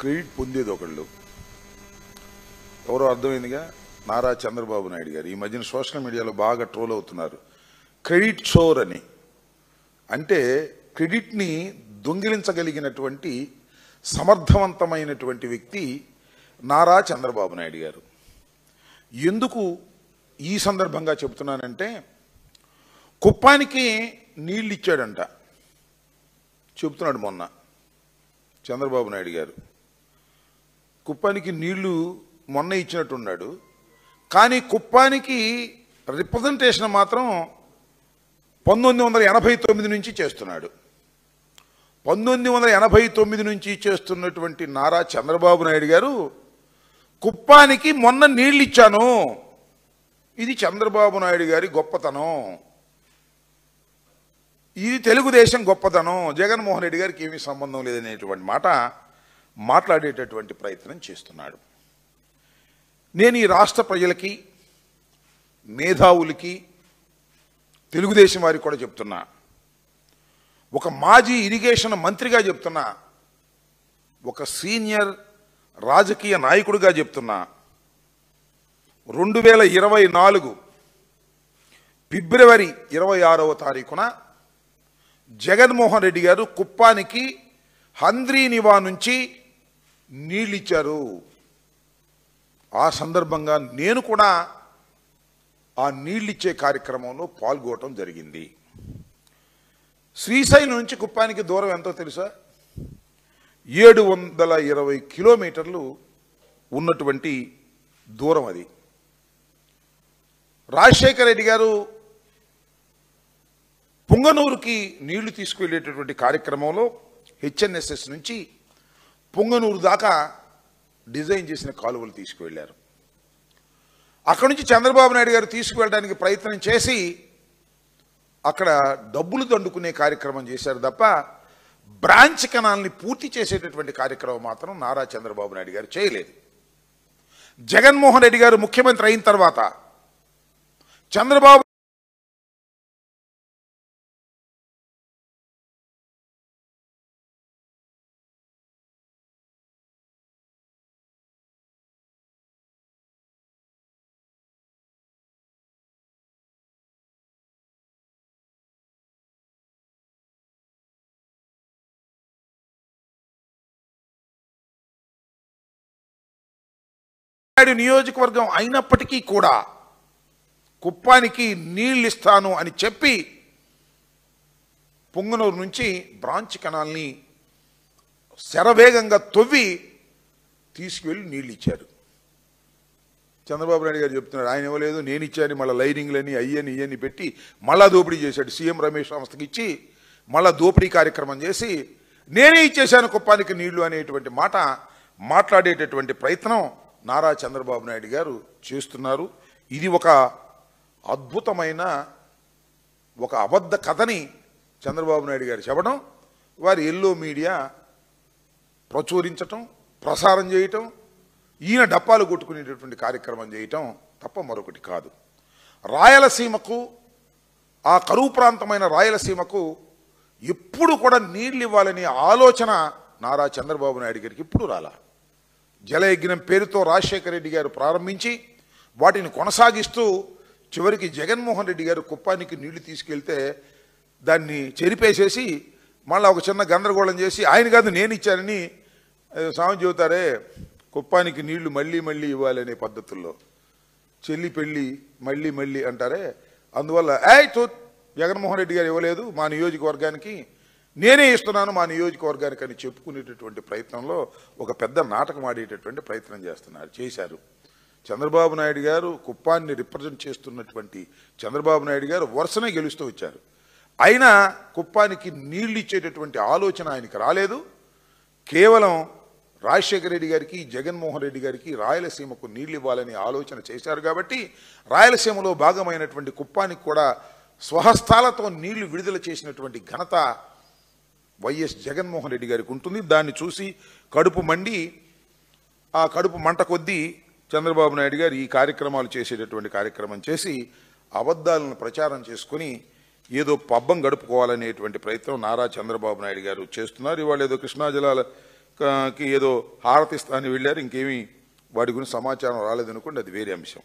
Credit పొందేది ఒకళ్ళు, ఎవరో అర్థమైందిగా, నారా చంద్రబాబు నాయుడు గారు. ఈ మధ్యన సోషల్ మీడియాలో బాగా ట్రోల్ అవుతున్నారు, క్రెడిట్ చోర్ అని. అంటే క్రెడిట్ని దొంగిలించగలిగినటువంటి సమర్థవంతమైనటువంటి వ్యక్తి నారా చంద్రబాబు నాయుడు గారు. ఎందుకు ఈ సందర్భంగా చెబుతున్నానంటే, కుప్పానికి నీళ్ళు ఇచ్చాడంట చెబుతున్నాడు మొన్న చంద్రబాబు నాయుడు గారు. కుప్పానికి నీళ్లు మొన్న ఇచ్చినట్టున్నాడు, కానీ కుప్పానికి రిప్రజెంటేషన్ మాత్రం 1989 నుంచి చేస్తున్నాడు. 1989 నుంచి చేస్తున్నటువంటి నారా చంద్రబాబు నాయుడు గారు కుప్పానికి మొన్న నీళ్ళు ఇచ్చాను, ఇది చంద్రబాబు నాయుడు గారి గొప్పతనం, ఇది తెలుగుదేశం గొప్పతనం, జగన్మోహన్ రెడ్డి గారికి ఏమీ సంబంధం లేదనేటువంటి మాట మాట్లాడేటటువంటి ప్రయత్నం చేస్తున్నాడు. నేను ఈ రాష్ట్ర ప్రజలకి, మేధావులకి, తెలుగుదేశం వారికి కూడా చెప్తున్నా, ఒక మాజీ ఇరిగేషన్ మంత్రిగా చెప్తున్నా, ఒక సీనియర్ రాజకీయ నాయకుడిగా చెప్తున్నా, 2024 ఫిబ్రవరి 26వ తారీఖున జగన్మోహన్ రెడ్డి గారు కుప్పానికి హంద్రీనివా నుంచి నీళ్ళిచ్చారు. ఆ సందర్భంగా నేను కూడా ఆ నీళ్ళిచ్చే కార్యక్రమంలో పాల్గొనడం జరిగింది. శ్రీశైలం నుంచి కుప్పానికి దూరం ఎంతో తెలుసా? 720 కిలోమీటర్లు ఉన్నటువంటి దూరం అది. రాజశేఖర రెడ్డి గారు పుంగనూరుకి నీళ్లు తీసుకువెళ్ళేటటువంటి కార్యక్రమంలో హెచ్ఎన్ఎస్ఎస్ నుంచి పుంగనూరు దాకా డిజైన్ చేసిన కాలువలు తీసుకువెళ్ళారు. అక్కడి నుంచి చంద్రబాబు నాయుడు గారు తీసుకువెళ్ళడానికి ప్రయత్నం చేసి అక్కడ డబ్బులు దండుకునే కార్యక్రమం చేశారు తప్ప బ్రాంచ్ కెనాల్ని పూర్తి చేసేటటువంటి కార్యక్రమం మాత్రం నారా చంద్రబాబు నాయుడు గారు చేయలేదు. జగన్మోహన్ రెడ్డి గారు ముఖ్యమంత్రి అయిన తర్వాత చంద్రబాబు నియోజకవర్గం అయినప్పటికీ కూడా కుప్పానికి నీళ్ళు ఇస్తాను అని చెప్పి పుంగనూరు నుంచి బ్రాంచ్ కెనాల్ని శరవేగంగా తవ్వి తీసుకువెళ్ళి నీళ్ళు ఇచ్చారు. చంద్రబాబు నాయుడు గారు చెప్తున్నారు, ఆయన ఇవ్వలేదు, నేను ఇచ్చాను, మళ్ళీ లైనింగ్లని అయ్యని ఇవన్నీ పెట్టి మళ్ళా దోపిడీ చేశాడు. సీఎం రమేష్ సంస్థకి ఇచ్చి మళ్ళా దోపిడీ కార్యక్రమం చేసి నేనే ఇచ్చేశాను కుప్పానికి నీళ్లు అనేటువంటి మాట మాట్లాడేటటువంటి ప్రయత్నం నారా చంద్రబాబు నాయుడు గారు చేస్తున్నారు. ఇది ఒక అద్భుతమైన ఒక అబద్ధ కథని చంద్రబాబు నాయుడు గారు చెప్పడం, వారి ఎల్లో మీడియా ప్రచురించటం, ప్రసారం చేయటం, ఈయన డప్పాలు కొట్టుకునేటటువంటి కార్యక్రమం చేయటం తప్ప మరొకటి కాదు. రాయలసీమకు, ఆ కరువు ప్రాంతమైన రాయలసీమకు ఎప్పుడు కూడా నీళ్ళు ఇవ్వాలనే ఆలోచన నారా చంద్రబాబు నాయుడు గారికి ఇప్పుడు రాలా. జలయజ్ఞం పేరుతో రాజశేఖర రెడ్డి గారు ప్రారంభించి వాటిని కొనసాగిస్తూ చివరికి జగన్మోహన్ రెడ్డి గారు కుప్పానికి నీళ్లు తీసుకెళ్తే దాన్ని చెరిపేసేసి మళ్ళీ ఒక చిన్న గందరగోళం చేసి ఆయన కాదు నేను ఇచ్చానని స్వామి చెబుతారే, కుప్పానికి నీళ్లు మళ్ళీ మళ్ళీ ఇవ్వాలనే పద్ధతుల్లో చెల్లి పెళ్ళి మళ్ళీ మళ్ళీ అంటారే, అందువల్ల జగన్మోహన్ రెడ్డి గారు ఇవ్వలేదు మా నియోజకవర్గానికి, నేనే ఇస్తున్నాను మా నియోజకవర్గానికి అని చెప్పుకునేటటువంటి ప్రయత్నంలో ఒక పెద్ద నాటకం ఆడేటటువంటి ప్రయత్నం చేశారు. చంద్రబాబు నాయుడు గారు కుప్పాన్ని రిప్రజెంట్ చేస్తున్నటువంటి చంద్రబాబు నాయుడు గారు వరుసనే గెలుస్తూ వచ్చారు. అయినా కుప్పానికి నీళ్లు ఇచ్చేటటువంటి ఆలోచన ఆయనకి రాలేదు. కేవలం రాజశేఖర రెడ్డి గారికి, జగన్మోహన్ రెడ్డి గారికి రాయలసీమకు నీళ్లు ఇవ్వాలని ఆలోచన చేశారు కాబట్టి రాయలసీమలో భాగమైనటువంటి కుప్పానికి కూడా స్వహస్తాలతో నీళ్లు విడుదల చేసినటువంటి ఘనత వైఎస్ జగన్మోహన్ రెడ్డి గారికి ఉంటుంది. దాన్ని చూసి కడుపు మండి, ఆ కడుపు మంట కొద్దీ చంద్రబాబు నాయుడు గారు ఈ కార్యక్రమాలు చేసేటటువంటి కార్యక్రమం చేసి అబద్ధాలను ప్రచారం చేసుకుని ఏదో పబ్బం గడుపుకోవాలనేటువంటి ప్రయత్నం నారా చంద్రబాబు నాయుడు గారు చేస్తున్నారు. ఇవాళ ఏదో కృష్ణా జలాల కి ఏదో హారతిస్తానని వెళ్ళారు, ఇంకేమీ వాటి గురించి సమాచారం రాలేదనుకోండి, అది వేరే అంశం.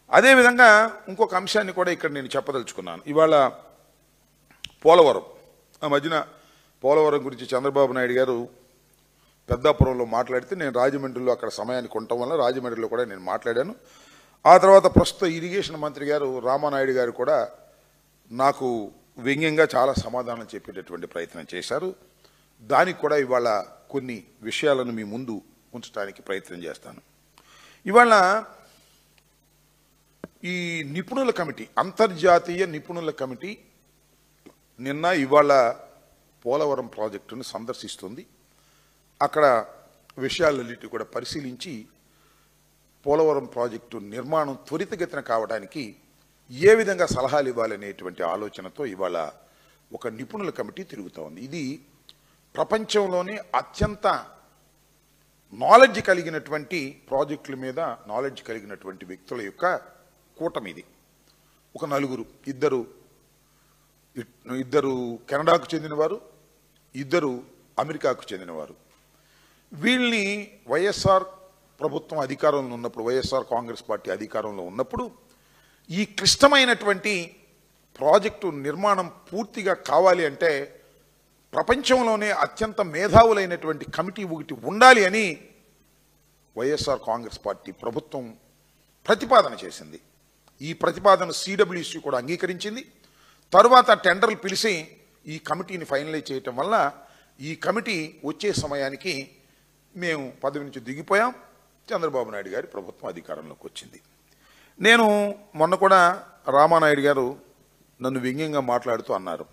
అదేవిధంగా ఇంకొక అంశాన్ని కూడా ఇక్కడ నేను చెప్పదలుచుకున్నాను. ఇవాళ పోలవరం, ఆ మధ్యన పోలవరం గురించి చంద్రబాబు నాయుడు గారు పెద్దాపురంలో మాట్లాడితే నేను రాజమండ్రిలో అక్కడ సమయానికి ఉండటం వల్ల రాజమండ్రిలో కూడా నేను మాట్లాడాను. ఆ తర్వాత ప్రస్తుత ఇరిగేషన్ మంత్రి గారు రామానాయుడు గారు కూడా నాకు వ్యంగ్యంగా చాలా సమాధానం చెప్పేటటువంటి ప్రయత్నం చేశారు. దానికి కూడా ఇవాళ కొన్ని విషయాలను మీ ముందు ఉంచడానికి ప్రయత్నం చేస్తాను. ఇవాళ ఈ నిపుణుల కమిటీ, అంతర్జాతీయ నిపుణుల కమిటీ నిన్న ఇవాళ పోలవరం ప్రాజెక్టును సందర్శిస్తుంది. అక్కడ విషయాలన్నిటి కూడా పరిశీలించి పోలవరం ప్రాజెక్టు నిర్మాణం త్వరితగతిన కావడానికి ఏ విధంగా సలహాలు ఇవ్వాలనేటువంటి ఆలోచనతో ఇవాళ ఒక నిపుణుల కమిటీ తిరుగుతూ ఉంది. ఇది ప్రపంచంలోనే అత్యంత నాలెడ్జ్ కలిగినటువంటి ప్రాజెక్టుల మీద నాలెడ్జ్ కలిగినటువంటి వ్యక్తుల యొక్క కూటమి ఇది. ఒక నలుగురు, ఇద్దరు కెనడాకు చెందినవారు, ఇద్దరు అమెరికాకు చెందినవారు. వీళ్ళని వైఎస్ఆర్ ప్రభుత్వం అధికారంలో ఉన్నప్పుడు, వైఎస్ఆర్ కాంగ్రెస్ పార్టీ అధికారంలో ఉన్నప్పుడు ఈ క్లిష్టమైనటువంటి ప్రాజెక్టు నిర్మాణం పూర్తిగా కావాలి అంటే ప్రపంచంలోనే అత్యంత మేధావులైనటువంటి కమిటీ ఒకటి ఉండాలి అని వైఎస్ఆర్ కాంగ్రెస్ పార్టీ ప్రభుత్వం ప్రతిపాదన చేసింది. ఈ ప్రతిపాదన సిడబ్ల్యూసి కూడా అంగీకరించింది. తరువాత టెండర్లు పిలిచి ఈ కమిటీని ఫైనలైజ్ చేయటం వల్ల ఈ కమిటీ వచ్చే సమయానికి మేము పదవి నుంచి దిగిపోయాం. చంద్రబాబు నాయుడు గారి ప్రభుత్వం అధికారంలోకి వచ్చింది. నేను మొన్న కూడా రామానాయుడు గారు నన్ను వ్యంగ్యంగా మాట్లాడుతూ అన్నారు,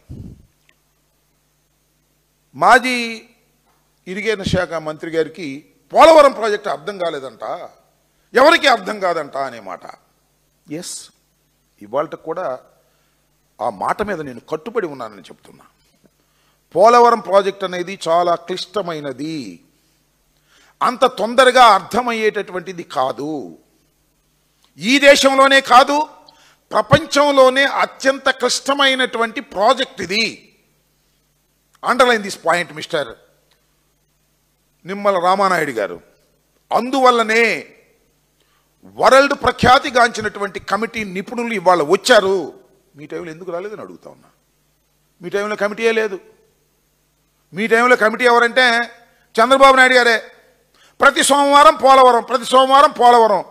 మాజీ ఇరిగేషన్ శాఖ మంత్రి గారికి పోలవరం ప్రాజెక్టు అర్థం కాలేదంట, ఎవరికి అర్థం కాదంట అనే మాట. ఎస్, ఇవాళ కూడా ఆ మాట మీద నేను కట్టుబడి ఉన్నానని చెప్తున్నా. పోలవరం ప్రాజెక్ట్ అనేది చాలా క్లిష్టమైనది, అంత తొందరగా అర్థమయ్యేటటువంటిది కాదు. ఈ దేశంలోనే కాదు, ప్రపంచంలోనే అత్యంత క్లిష్టమైనటువంటి ప్రాజెక్ట్ ఇది. Underline this point mister Nimmala Ramanaidu గారు. అందువల్లనే వరల్డ్ ప్రఖ్యాతిగాంచినటువంటి కమిటీ నిపుణులు ఇవాళ వచ్చారు. మీ టైంలో ఎందుకు రాలేదని అడుగుతా ఉన్నా. మీ టైంలో కమిటీయే లేదు. మీ టైంలో కమిటీ ఎవరంటే చంద్రబాబు నాయుడు గారే. ప్రతి సోమవారం పోలవరం, ప్రతి సోమవారం పోలవరం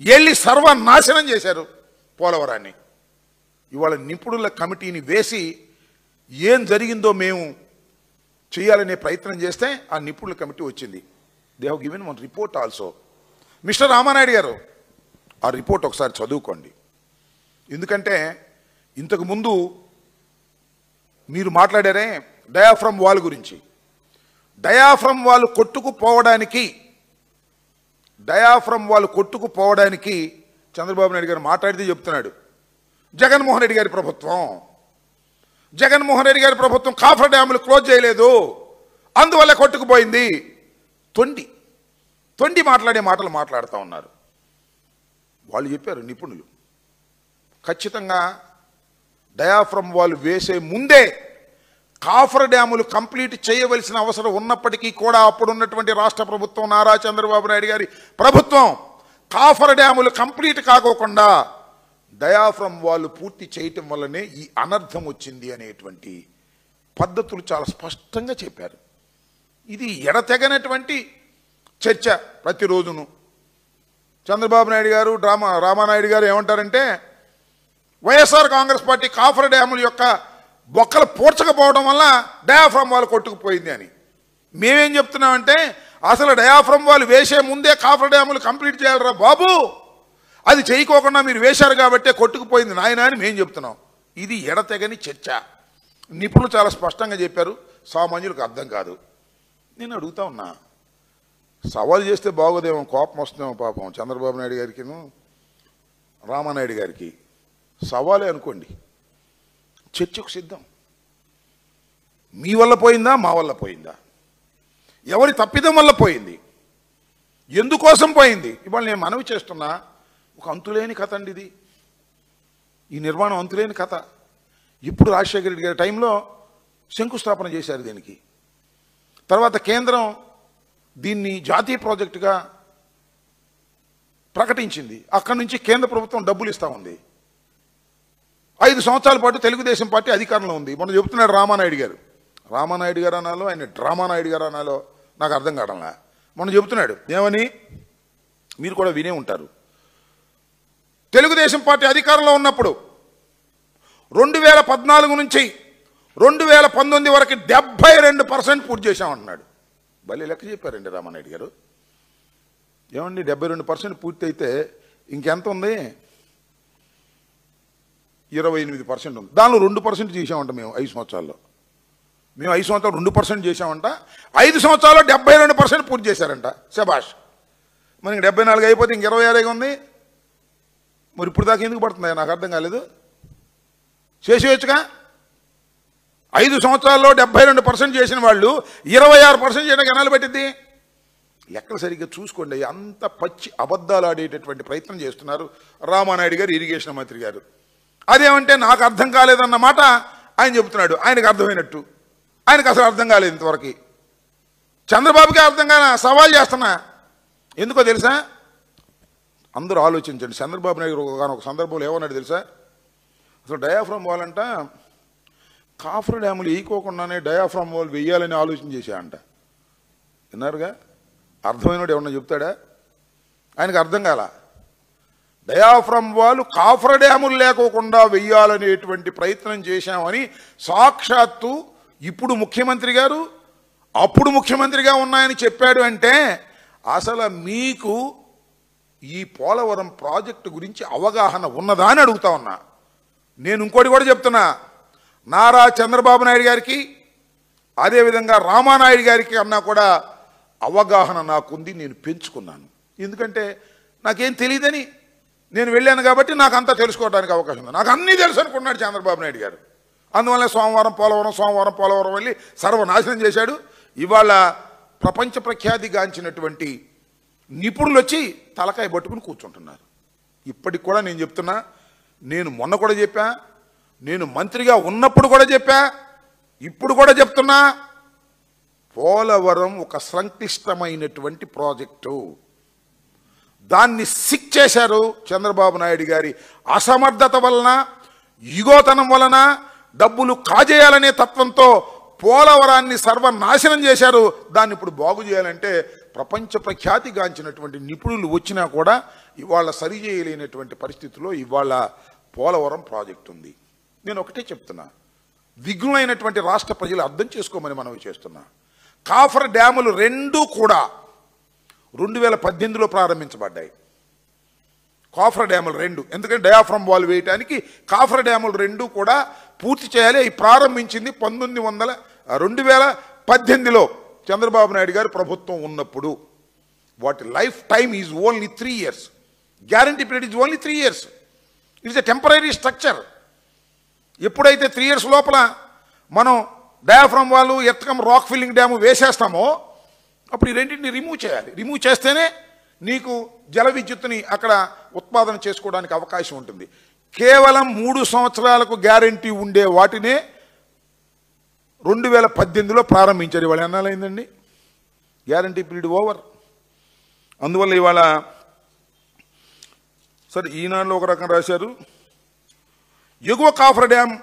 వెళ్ళి సర్వనాశనం చేశారు పోలవరాన్ని. ఇవాళ నిపుణుల కమిటీని వేసి ఏం జరిగిందో మేము చేయాలనే ప్రయత్నం చేస్తే ఆ నిపుణుల కమిటీ వచ్చింది. They have given one report also. Mister Ramanaidu గారు, ఆ రిపోర్ట్ ఒకసారి చదువుకోండి. ఎందుకంటే ఇంతకుముందు మీరు మాట్లాడారే డయాఫ్రమ్ వాల్ గురించి. డయాఫ్రమ్ వాల్ కొట్టుకుపోవడానికి చంద్రబాబు నాయుడు గారు మాట్లాడితే చెప్తున్నాడు జగన్మోహన్ రెడ్డి గారి ప్రభుత్వం కాఫర్ డ్యాములు క్లోజ్ చేయలేదు, అందువల్ల కొట్టుకుపోయింది. తొండి మాట్లాడే మాటలు మాట్లాడుతూ ఉన్నారు. వాళ్ళు చెప్పారు నిపుణులు, ఖచ్చితంగా డయాఫ్రమ్ వాల్ వేసే ముందే కాఫర్ డ్యాములు కంప్లీట్ చేయవలసిన అవసరం ఉన్నప్పటికీ కూడా అప్పుడున్నటువంటి రాష్ట్ర ప్రభుత్వం, నారా చంద్రబాబు నాయుడు గారి ప్రభుత్వం కాఫర్ డ్యాములు కంప్లీట్ కాకోకుండా డయాఫ్రమ్ వాల్ పూర్తి చేయటం వల్లనే ఈ అనర్థం వచ్చింది అనేటువంటి పద్ధతులు చాలా స్పష్టంగా చెప్పారు. ఇది ఎడతెగనటువంటి చర్చ ప్రతిరోజును. చంద్రబాబు నాయుడు గారు, రామానాయుడు గారు ఏమంటారంటే వైఎస్ఆర్ కాంగ్రెస్ పార్టీ కాఫర్ డ్యాముల యొక్క బొక్కలు పూడ్చకపోవడం వల్ల డయాఫ్రమ్ వాల్ కొట్టుకుపోయింది అని. మేమేం చెప్తున్నామంటే అసలు డయాఫ్రమ్ వాల్ వేసే ముందే కాఫర్ డ్యాములు కంప్లీట్ చేయాలరా బాబు, అది చేయకోకుండా మీరు వేశారు కాబట్టే కొట్టుకుపోయింది నాయన అని మేము చెప్తున్నాం. ఇది ఎడతెగని చర్చ. నిపుణులు చాలా స్పష్టంగా చెప్పారు, సామాన్యులకు అర్థం కాదు. నేను అడుగుతా ఉన్నా, సవాల్ చేస్తే బాగోదేమో, కోపం వస్తుందేమో పాపం చంద్రబాబు నాయుడు గారికి రామానాయుడు గారికి. సవాలే అనుకోండి, చర్చకు సిద్ధం. మీ వల్ల పోయిందా, మా వల్ల పోయిందా, ఎవరి తప్పిదం వల్ల పోయింది, ఎందుకోసం పోయింది, ఇవాళ నేను మనవి చేస్తున్నా. ఒక అంతులేని కథ అండి ఇది. ఈ నిర్మాణం అంతులేని కథ. ఇప్పుడు రాజశేఖర రెడ్డి గారి టైంలో శంకుస్థాపన చేశారు దీనికి. తర్వాత కేంద్రం దీన్ని జాతీయ ప్రాజెక్టుగా ప్రకటించింది. అక్కడి నుంచి కేంద్ర ప్రభుత్వం డబ్బులు ఇస్తూ ఉంది. 5 సంవత్సరాల పాటు తెలుగుదేశం పార్టీ అధికారంలో ఉంది. మొన్న చెబుతున్నాడు రామానాయుడు గారు అనాలో ఆయన డ్రామానాయుడు గారు అనాలో నాకు అర్థం కావడంలా. మొన్న చెబుతున్నాడు ఏమని, మీరు కూడా వినే ఉంటారు. తెలుగుదేశం పార్టీ అధికారంలో ఉన్నప్పుడు 2014 నుంచి 2019 వరకు 72% పూర్తి చేశామంటున్నాడు. భలే లెక్క చెప్పారండి రామానాయుడు గారు. ఏమండి 72% పూర్తి అయితే ఇంకెంత ఉంది? 28% ఉంది. దానిలో 2% చేసామంట మేము 5 సంవత్సరాల్లో. మేము 5 సంవత్సరాలు 2% చేసామంట. 5 సంవత్సరాల్లో 72% పూర్తి చేశారంట. శబాష్. మనకి 74 అయిపోతే ఇంక 26 ఉంది. మరి ఇప్పుడు దాకా ఎందుకు పడుతుంది నాకు అర్థం కాలేదు. చేసేయచ్చుగా. 5 సంవత్సరాల్లో 72% చేసిన వాళ్ళు 26% చేయడానికి ఎన్నాళ్ళు పెట్టింది? లెక్కలు సరిగ్గా చూసుకోండి. అంత పచ్చి అబద్ధాలు ఆడేటటువంటి ప్రయత్నం చేస్తున్నారు రామానాయుడు గారు, ఇరిగేషన్ మంత్రి గారు. అదేమంటే నాకు అర్థం కాలేదన్నమాట ఆయన చెబుతున్నాడు. ఆయనకు అర్థమైనట్టు. ఆయనకు అసలు అర్థం కాలేదు ఇంతవరకు. చంద్రబాబుకే అర్థం కాన సవాల్ చేస్తున్నా. ఎందుకో తెలుసా? అందరూ ఆలోచించండి. చంద్రబాబు నాయుడు ఒక సందర్భంలో ఏమన్నాడు తెలుసా? అసలు డయాఫ్రామ్ వాల్ అంట కాఫర్ డ్యాములు వేయకోకుండానే డయాఫ్రామ్ వాల్ వెయ్యాలని ఆలోచన చేశాయంట. విన్నారుగా? అర్థమైనడు ఏమన్నా చెప్తాడా? ఆయనకు అర్థం కాల. డయాఫ్రామ్ వాల్ కాఫర్ డ్యాములు లేకోకుండా వెయ్యాలనేటువంటి ప్రయత్నం చేశామని సాక్షాత్తు ఇప్పుడు ముఖ్యమంత్రి గారు అప్పుడు ముఖ్యమంత్రిగా ఉన్నాయని చెప్పాడు. అంటే అసలు మీకు ఈ పోలవరం ప్రాజెక్టు గురించి అవగాహన ఉన్నదా అని అడుగుతా ఉన్నా. నేను ఇంకోటి కూడా చెప్తున్నా. నారా చంద్రబాబు నాయుడు గారికి అదేవిధంగా రామానాయుడు గారికి అన్నా కూడా అవగాహన నాకుంది. నేను పెంచుకున్నాను. ఎందుకంటే నాకేం తెలియదని నేను వెళ్ళాను కాబట్టి నాకు అంతా తెలుసుకోవడానికి అవకాశం ఉంది. నాకు అన్నీ తెలుసు అనుకున్నాడు చంద్రబాబు నాయుడు గారు. అందువల్ల సోమవారం పోలవరం వెళ్ళి సర్వనాశనం చేశాడు. ఇవాళ ప్రపంచ ప్రఖ్యాతిగాంచినటువంటి నిపుణులు వచ్చి తలకాయ పట్టుకుని కూర్చుంటున్నారు. ఇప్పటికి కూడా నేను చెప్తున్నా, నేను మొన్న కూడా చెప్పా, నేను మంత్రిగా ఉన్నప్పుడు కూడా చెప్పా, ఇప్పుడు కూడా చెప్తున్నా, పోలవరం ఒక సంక్లిష్టమైనటువంటి ప్రాజెక్టు. దాన్ని సిక్ చేశారు చంద్రబాబు నాయుడు గారి అసమర్థత వలన, యుగోతనం వలన, డబ్బులు కాజేయాలనే తత్వంతో పోలవరాన్ని సర్వనాశనం చేశారు. దాన్ని ఇప్పుడు బాగు చేయాలంటే ప్రపంచ ప్రఖ్యాతిగాంచినటువంటి నిపుణులు వచ్చినా కూడా ఇవాళ సరిచేయలేనటువంటి పరిస్థితుల్లో ఇవాళ పోలవరం ప్రాజెక్టు ఉంది. నేను ఒకటే చెప్తున్నా, విఘ్నులైనటువంటి రాష్ట్ర ప్రజలు అర్థం చేసుకోమని మనవి చేస్తున్నా. కాఫర్ డ్యాములు రెండూ కూడా 2018లో ప్రారంభించబడ్డాయి. కాఫర్ డ్యాములు రెండు, ఎందుకంటే డయాఫ్రమ్ వాల్ వేయటానికి కాఫర్ డ్యాములు రెండు కూడా పూర్తి చేయాలి. అవి ప్రారంభించింది 2018లో చంద్రబాబు నాయుడు గారు ప్రభుత్వం ఉన్నప్పుడు. వాటి life time is only 3 years. Guarantee period is only 3 years. It's a temporary structure. ఎప్పుడైతే 3 years లోపల మనం diaphragm wall, earth cum rock filling dam వేసేస్తామో అప్పుడు ఈ రెండింటిని రిమూవ్ చేయాలి. రిమూవ్ చేస్తేనే నీకు జల విద్యుత్తుని అక్కడ ఉత్పాదన చేసుకోవడానికి అవకాశం ఉంటుంది. కేవలం 3 సంవత్సరాలకు గ్యారంటీ ఉండే వాటినే 2018లో ప్రారంభించారు. ఇవాళ ఎన్నాళ్ళైందండి? Guarantee period over. అందువల్ల ఇవాళ సరే ఈనాడులో ఒక రకం రాశారు, ఎగువ కాఫర్ డ్యామ్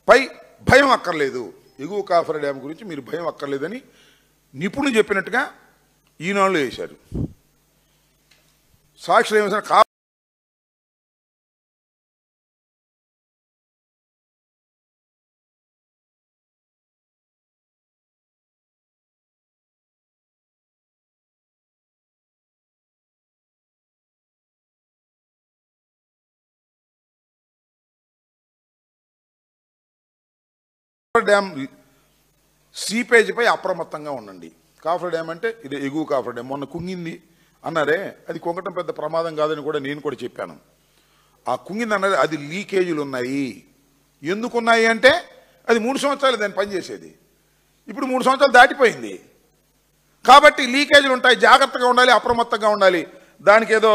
పై భయం అక్కర్లేదు. ఎగువ కాఫర్ డ్యామ్ గురించి మీరు భయం అక్కర్లేదని నిపుణులు చెప్పినట్టుగా ఈనాడులో వేశారు. సాక్షులు ఏమేసారు? డ్యామ్ సీపేజ్పై అప్రమత్తంగా ఉండండి. కాఫర్ డ్యామ్ అంటే ఇది ఎగువ కాఫర్ డ్యామ్. మొన్న కుంగింది అన్నారే, అది కుంగటం పెద్ద ప్రమాదం కాదని కూడా నేను కూడా చెప్పాను. ఆ కుంగింది అన్నది అది లీకేజీలు ఉన్నాయి. ఎందుకున్నాయి అంటే అది 3 సంవత్సరాలు దాన్ని పనిచేసేది. ఇప్పుడు 3 సంవత్సరాలు దాటిపోయింది కాబట్టి లీకేజీలు ఉంటాయి. జాగ్రత్తగా ఉండాలి, అప్రమత్తంగా ఉండాలి. దానికి ఏదో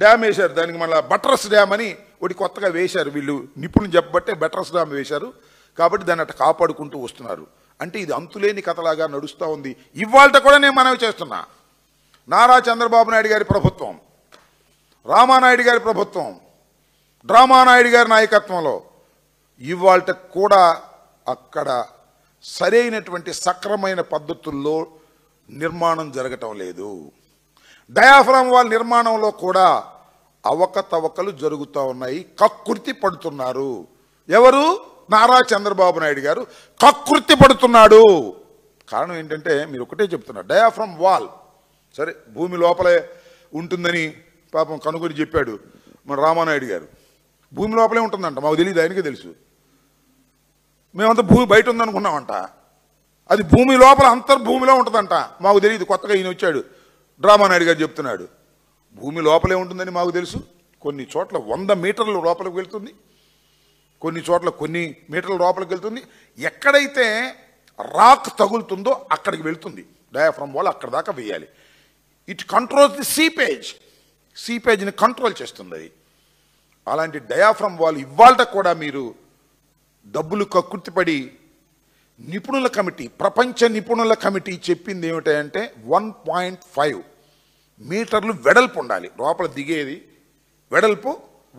డ్యామ్ వేశారు, దానికి మళ్ళీ బట్రస్ డ్యామ్ అని ఒకటి కొత్తగా వేశారు. వీళ్ళు నిపుణులు చెప్పబట్టే బట్రస్ డ్యామ్ వేశారు. కాబట్టి దాన్ని అట్లా కాపాడుకుంటూ వస్తున్నారు. అంటే ఇది అంతులేని కథలాగా నడుస్తూ ఉంది. ఇవాళ కూడా నేను మనవి చేస్తున్నా. నారా చంద్రబాబు నాయుడు గారి ప్రభుత్వం, రామానాయుడు గారి ప్రభుత్వం, డ్రామానాయుడు గారి నాయకత్వంలో ఇవాళ కూడా అక్కడ సరైనటువంటి సక్రమైన పద్ధతుల్లో నిర్మాణం జరగటం లేదు. డయాఫ్రామ్ వాల్ నిర్మాణంలో కూడా అవకతవకలు జరుగుతూ ఉన్నాయి. కక్కుర్తి పడుతున్నారు. ఎవరు? నారా చంద్రబాబు నాయుడు గారు కక్కుర్తి పడుతున్నాడు. కారణం ఏంటంటే మీరు ఒకటే చెప్తున్నారు, డయాఫ్రామ్ వాల్ సరే భూమి లోపలే ఉంటుందని పాపం కనుగొని చెప్పాడు మన రామానాయుడు గారు. భూమి లోపలే ఉంటుందంట, మాకు తెలియదు, ఆయనకే తెలుసు. మేమంతా భూమి బయట ఉందనుకున్నామంట, అది భూమి లోపల అంతర్భూమిలో ఉంటుందంట, మాకు తెలియదు. కొత్తగా ఈయన వచ్చాడు డ్రామానాయుడు గారు చెప్తున్నాడు భూమి లోపలే ఉంటుందని మాకు తెలుసు. కొన్ని చోట్ల 100 మీటర్లు లోపలికి వెళ్తుంది, కొన్ని చోట్ల కొన్ని మీటర్ల లోపలికి వెళ్తుంది. ఎక్కడైతే రాక్ తగులుతుందో అక్కడికి వెళ్తుంది డయాఫ్రామ్ వాల్, అక్కడ దాకా వేయాలి. ఇట్ కంట్రోల్స్ ది సీపేజ్ని కంట్రోల్ చేస్తుంది అది. అలాంటి డయాఫ్రామ్ వాల్ ఇవాళ కూడా మీరు డబ్బులు కక్కుర్తిపడి నిపుణుల కమిటీ, ప్రపంచ నిపుణుల కమిటీ చెప్పింది ఏమిటంటే 1.5 మీటర్లు వెడల్పు ఉండాలి. లోపల దిగేది వెడల్పు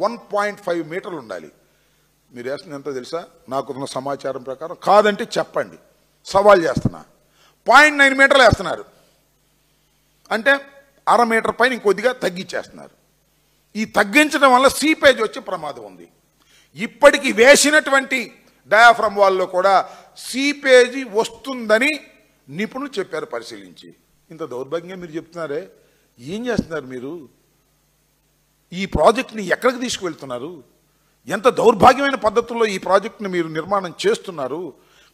1.5 మీటర్లు ఉండాలి. మీరు వేస్తుంది ఎంతో తెలుసా? నాకున్న సమాచారం ప్రకారం, కాదంటే చెప్పండి, సవాల్ చేస్తున్నా, 0.9 మీటర్లు వేస్తున్నారు. అంటే 1/2 మీటర్ పైన ఇంకొద్దిగా తగ్గించేస్తున్నారు. ఈ తగ్గించడం వల్ల సీపేజ్ వచ్చే ప్రమాదం ఉంది. ఇప్పటికి వేసినటువంటి డయాఫ్రామ్ వాల్లో కూడా సీపేజీ వస్తుందని నిపుణులు చెప్పారు పరిశీలించి. ఇంత దౌర్భాగ్యంగా మీరు చెప్తున్నారే, ఏం చేస్తున్నారు మీరు? ఈ ప్రాజెక్ట్ని ఎక్కడికి తీసుకువెళ్తున్నారు? ఎంత దౌర్భాగ్యమైన పద్ధతుల్లో ఈ ప్రాజెక్టును మీరు నిర్మాణం చేస్తున్నారు,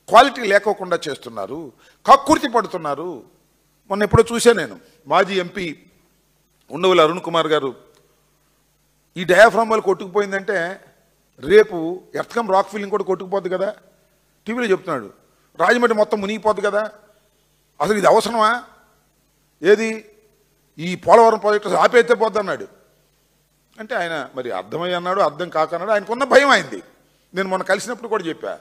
క్వాలిటీ లేకోకుండా చేస్తున్నారు, కక్కుర్తి పడుతున్నారు. మొన్న ఎప్పుడో చూశాను నేను, మాజీ ఎంపీ ఉండవల్లి అరుణ్ కుమార్ గారు ఈ డయాఫ్రామ్ వాల్ కొట్టుకుపోయిందంటే రేపు ఎర్త్కమ్ రాక్ ఫిల్లింగ్ కూడా కొట్టుకుపోద్ది కదా, టీవీలో చెప్తున్నాడు. రాజమండ్రి మొత్తం మునిగిపోద్ది కదా, అసలు ఇది అవసరమా? ఏది ఈ పోలవరం ప్రాజెక్టు ఆపేస్తే పోద్ది అన్నాడు. అంటే ఆయన మరి అర్థమై అన్నాడు, అర్థం కాకన్నాడు, ఆయనకున్న భయం అయింది. నేను మొన్న కలిసినప్పుడు కూడా చెప్పా,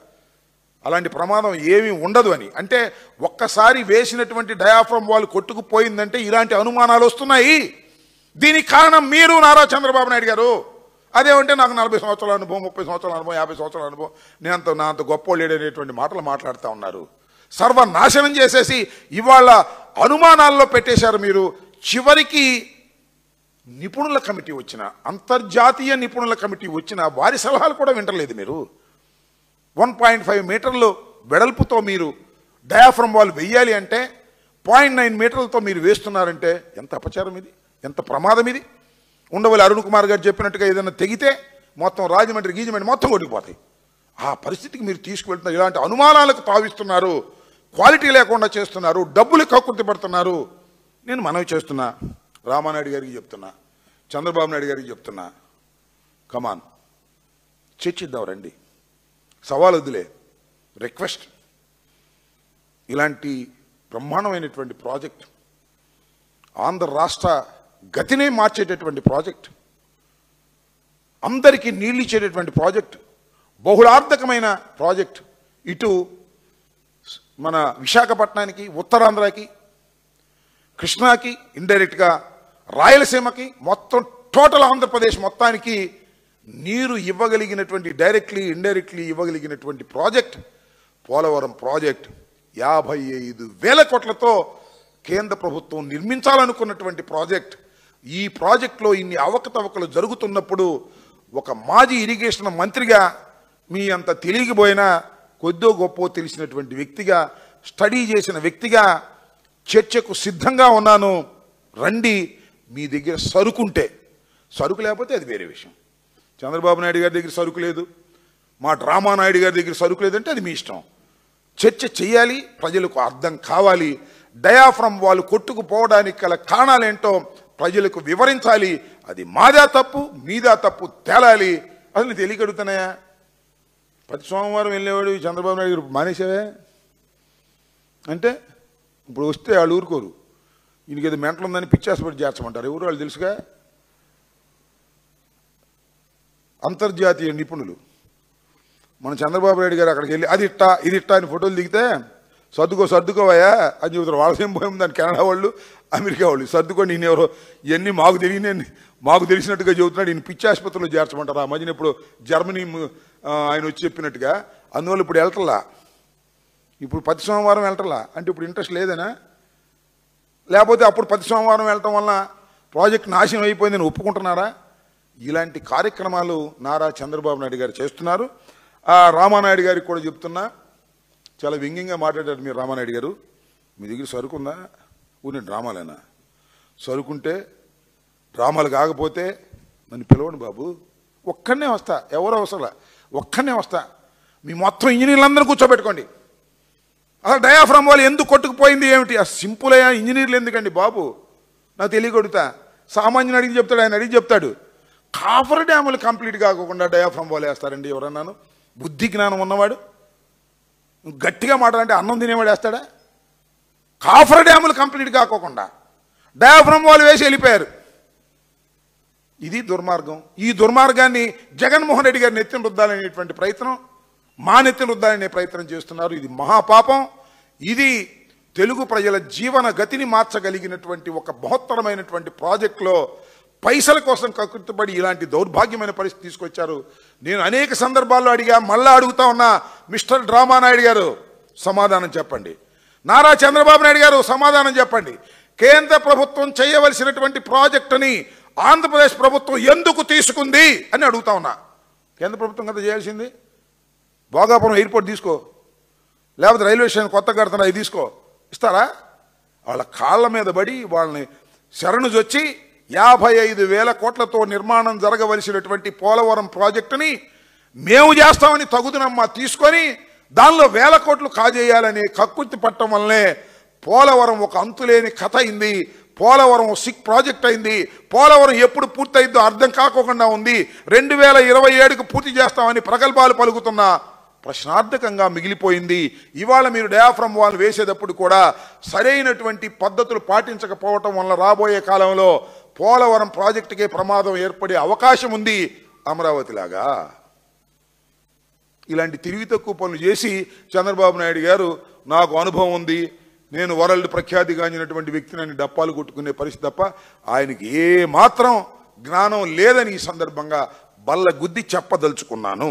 అలాంటి ప్రమాదం ఏమీ ఉండదు అని. అంటే ఒక్కసారి వేసినటువంటి డయాఫ్రామ్ వాల్ కొట్టుకుపోయిందంటే ఇలాంటి అనుమానాలు వస్తున్నాయి. దీనికి కారణం మీరు, నారా చంద్రబాబు నాయుడు గారు. అదేమంటే నాకు 40 సంవత్సరాల అనుభవం, 30 సంవత్సరాల అనుభవం, 50 సంవత్సరాల అనుభవం, నా అంత గొప్ప లేడనేటువంటి మాటలు మాట్లాడుతూ ఉన్నారు. సర్వనాశనం చేసేసి ఇవాళ అనుమానాల్లో పెట్టేశారు మీరు. చివరికి నిపుణుల కమిటీ వచ్చిన, అంతర్జాతీయ నిపుణుల కమిటీ వచ్చిన వారి సలహాలు కూడా వింటలేదు మీరు. 1.5 మీటర్లు వెడల్పుతో మీరు డయాఫ్రామ్ వాల్ వెయ్యాలి అంటే 0.9 మీటర్లతో మీరు వేస్తున్నారంటే ఎంత అపచారం ఇది, ఎంత ప్రమాదం ఇది. ఉండవల్లి అరుణ్ కుమార్ గారు చెప్పినట్టుగా ఏదైనా తెగితే మొత్తం రాజమండ్రి మొత్తం కొట్టుకుపోతాయి. ఆ పరిస్థితికి మీరు తీసుకువెళ్తున్నారు. ఇలాంటి అనుమానాలకు తావిస్తున్నారు, క్వాలిటీ లేకుండా చేస్తున్నారు, డబ్బులు కక్కుర్తి పడుతున్నారు. నేను మనవి చేస్తున్నా, రామానాయుడు గారికి చెప్తున్నా, చంద్రబాబు నాయుడు గారికి చెప్తున్నా, కమాన్ చర్చిద్దాం రండి, సవాల్ వదిలే, రిక్వెస్ట్. ఇలాంటి బ్రహ్మాండమైనటువంటి ప్రాజెక్ట్, ఆంధ్ర రాష్ట్ర గతినే మార్చేటటువంటి ప్రాజెక్ట్, అందరికీ నీళ్ళు ఇచ్చేటటువంటి ప్రాజెక్ట్, బహుళార్థకమైన ప్రాజెక్ట్. ఇటు మన విశాఖపట్నానికి, ఉత్తరాంధ్రకి, కృష్ణాకి, ఇండైరెక్ట్గా రాయలసీమకి, మొత్తం టోటల్ ఆంధ్రప్రదేశ్ మొత్తానికి నీరు ఇవ్వగలిగినటువంటి, డైరెక్ట్లీ ఇండైరెక్ట్లీ ఇవ్వగలిగినటువంటి ప్రాజెక్ట్ పోలవరం ప్రాజెక్ట్. 55,000 కోట్లతో కేంద్ర ప్రభుత్వం నిర్మించాలనుకున్నటువంటి ప్రాజెక్ట్. ఈ ప్రాజెక్టులో ఇన్ని అవకతవకలు జరుగుతున్నప్పుడు ఒక మాజీ ఇరిగేషన్ మంత్రిగా, మీ అంత తెలియకపోయినా కొద్దో గొప్ప తెలిసినటువంటి వ్యక్తిగా, స్టడీ చేసిన వ్యక్తిగా చర్చకు సిద్ధంగా ఉన్నాను. రండి, మీ దగ్గర సరుకుంటే, సరుకు లేకపోతే అది వేరే విషయం. చంద్రబాబు నాయుడు గారి దగ్గర సరుకు లేదు, మా డ్రామానాయుడు గారి దగ్గర సరుకు లేదంటే అది మీ ఇష్టం. చర్చ చేయాలి, ప్రజలకు అర్థం కావాలి. డయాఫ్రామ్ వాల్ కొట్టుకుపోవడానికి గల కారణాలేంటో ప్రజలకు వివరించాలి. అది మాదా తప్పు, మీదా తప్పు తేలాలి. అసలు తెలియగడుగుతున్నాయా? ప్రతి సోమవారం వెళ్ళేవాడు చంద్రబాబు నాయుడు గారు మానేసావే అంటే ఇప్పుడు వస్తే వాళ్ళు ఊరుకోరు. ఈయనకి ఏదో మెంటలు ఉందని పిచ్చి హాస్పిటల్ చేర్చమంటారు. ఎవరు వాళ్ళు తెలుసుగా, అంతర్జాతీయ నిపుణులు. మన చంద్రబాబు నాయుడు గారు అక్కడికి వెళ్ళి అది ఇట్టా ఇది ఇట్టా అని ఫోటోలు దిగితే సర్దుకోవయ్యా అని చెబుతారు. వాళ్ళసేం పోయింది దాన్ని కెనడా వాళ్ళు, అమెరికా వాళ్ళు. సర్దుకొని నేను ఎవరో ఇవన్నీ మాకు తెలిసినట్టుగా చెబుతున్నాడు. ఈయన పిచ్చి ఆసుపత్రిలో చేర్చమంటారు. ఆ మధ్యన ఇప్పుడు జర్మనీ ఆయన వచ్చి చెప్పినట్టుగా. అందువల్ల ఇప్పుడు వెళ్ళటల్లా, ఇప్పుడు ప్రతి సోమవారం వెళ్ళటల్లా. అంటే ఇప్పుడు ఇంట్రెస్ట్ లేదనా? లేకపోతే అప్పుడు ప్రతి సోమవారం వెళ్ళటం వల్ల ప్రాజెక్ట్ నాశనం అయిపోయిందని ఒప్పుకుంటున్నారా? ఇలాంటి కార్యక్రమాలు నారా చంద్రబాబు నాయుడు గారు చేస్తున్నారు. రామానాయుడు గారికి కూడా చెప్తున్నా, చాలా వ్యంగ్యంగా మాట్లాడారు మీరు. రామానాయుడు గారు, మీ దగ్గర సరుకుందా? ఊరిని డ్రామాలేనా? సరుకుంటే డ్రామాలు కాకపోతే నన్ను పిలవండి బాబు, ఒక్కడనే వస్తా, ఎవరో అవసరంలా, ఒక్కడనే వస్తా. మీ మొత్తం ఇంజనీర్లందరూ కూర్చోబెట్టుకోండి. అసలు డయాఫ్రమ్ వాళ్ళు ఎందుకు కొట్టుకుపోయింది ఏమిటి? సింపుల్ అయ్యా, ఇంజనీర్లు ఎందుకండి బాబు? నాకు తెలియకొడుతా. సామాన్యుని అడిగి చెప్తాడు, ఆయన అడిగి చెప్తాడు. కాఫర్ డ్యాములు కంప్లీట్ కాకుండా డయాఫ్రమ్ వాళ్ళు వేస్తారండి ఎవరన్నాను? బుద్ధి జ్ఞానం ఉన్నవాడు గట్టిగా మాట్లాడంటే అన్నం తినేవాడు వేస్తాడా? కాఫర్ డ్యాములు కంప్లీట్ కాకోకుండా డయాఫ్రమ్ వాళ్ళు వేసి వెళ్ళిపోయారు. ఇది దుర్మార్గం. ఈ దుర్మార్గాన్ని జగన్మోహన్ రెడ్డి గారిని నెత్తిన రుద్దాలనేటువంటి ప్రయత్నం, మా నెత్తిన రుద్దాలనే ప్రయత్నం చేస్తున్నారు. ఇది మహాపాపం. ఇది తెలుగు ప్రజల జీవన గతిని మార్చగలిగినటువంటి ఒక మహత్తరమైనటువంటి ప్రాజెక్టులో పైసల కోసం కక్కుర్తిపడి ఇలాంటి దౌర్భాగ్యమైన పరిస్థితి తీసుకొచ్చారు. నేను అనేక సందర్భాల్లో అడిగా, మళ్ళా అడుగుతా ఉన్నా, మిస్టర్ డ్రామానాయుడు గారు సమాధానం చెప్పండి. నారా చంద్రబాబు నాయుడు గారు సమాధానం చెప్పండి. కేంద్ర ప్రభుత్వం చేయవలసినటువంటి ప్రాజెక్టుని ఆంధ్రప్రదేశ్ ప్రభుత్వం ఎందుకు తీసుకుంది అని అడుగుతా ఉన్నా. కేంద్ర ప్రభుత్వం కదా చేయాల్సింది. భోగాపురం ఎయిర్పోర్ట్ తీసుకో, లేకపోతే రైల్వే స్టేషన్ కొత్త కడుతున్నా, ఇది తీసుకో, ఇస్తారా? వాళ్ళ కాళ్ళ మీద పడి వాళ్ళని శరణుజొచ్చి 55,000 కోట్లతో నిర్మాణం జరగవలసినటువంటి పోలవరం ప్రాజెక్టుని మేము చేస్తామని తగుదునమ్మా తీసుకొని దానిలో 1,000 కోట్లు కాజేయాలని కక్కుర్తి పట్టడం వల్లనే పోలవరం ఒక అంతులేని కథ అయింది. పోలవరం సిక్ ప్రాజెక్ట్ అయింది. పోలవరం ఎప్పుడు పూర్తయిందో అర్థం కాకోకుండా ఉంది. 2027కు పూర్తి చేస్తామని ప్రగల్భాలు పలుకుతున్న ప్రశ్నార్థకంగా మిగిలిపోయింది. ఇవాళ మీరు డయాఫ్రమ్ వాల్ వేసేటప్పుడు కూడా సరైనటువంటి పద్ధతులు పాటించకపోవటం వల్ల రాబోయే కాలంలో పోలవరం ప్రాజెక్టుకే ప్రమాదం ఏర్పడే అవకాశం ఉంది. అమరావతిలాగా ఇలాంటి తిరిగి తక్కువ పనులు చేసి చంద్రబాబు నాయుడు గారు నాకు అనుభవం ఉంది, నేను వరల్డ్ ప్రఖ్యాతిగాంచినటువంటి వ్యక్తిని డప్పాలు కొట్టుకునే పరిస్థితి తప్ప ఆయనకి ఏ మాత్రం జ్ఞానం లేదని ఈ సందర్భంగా బల్ల గుద్ది చెప్పదలుచుకున్నాను.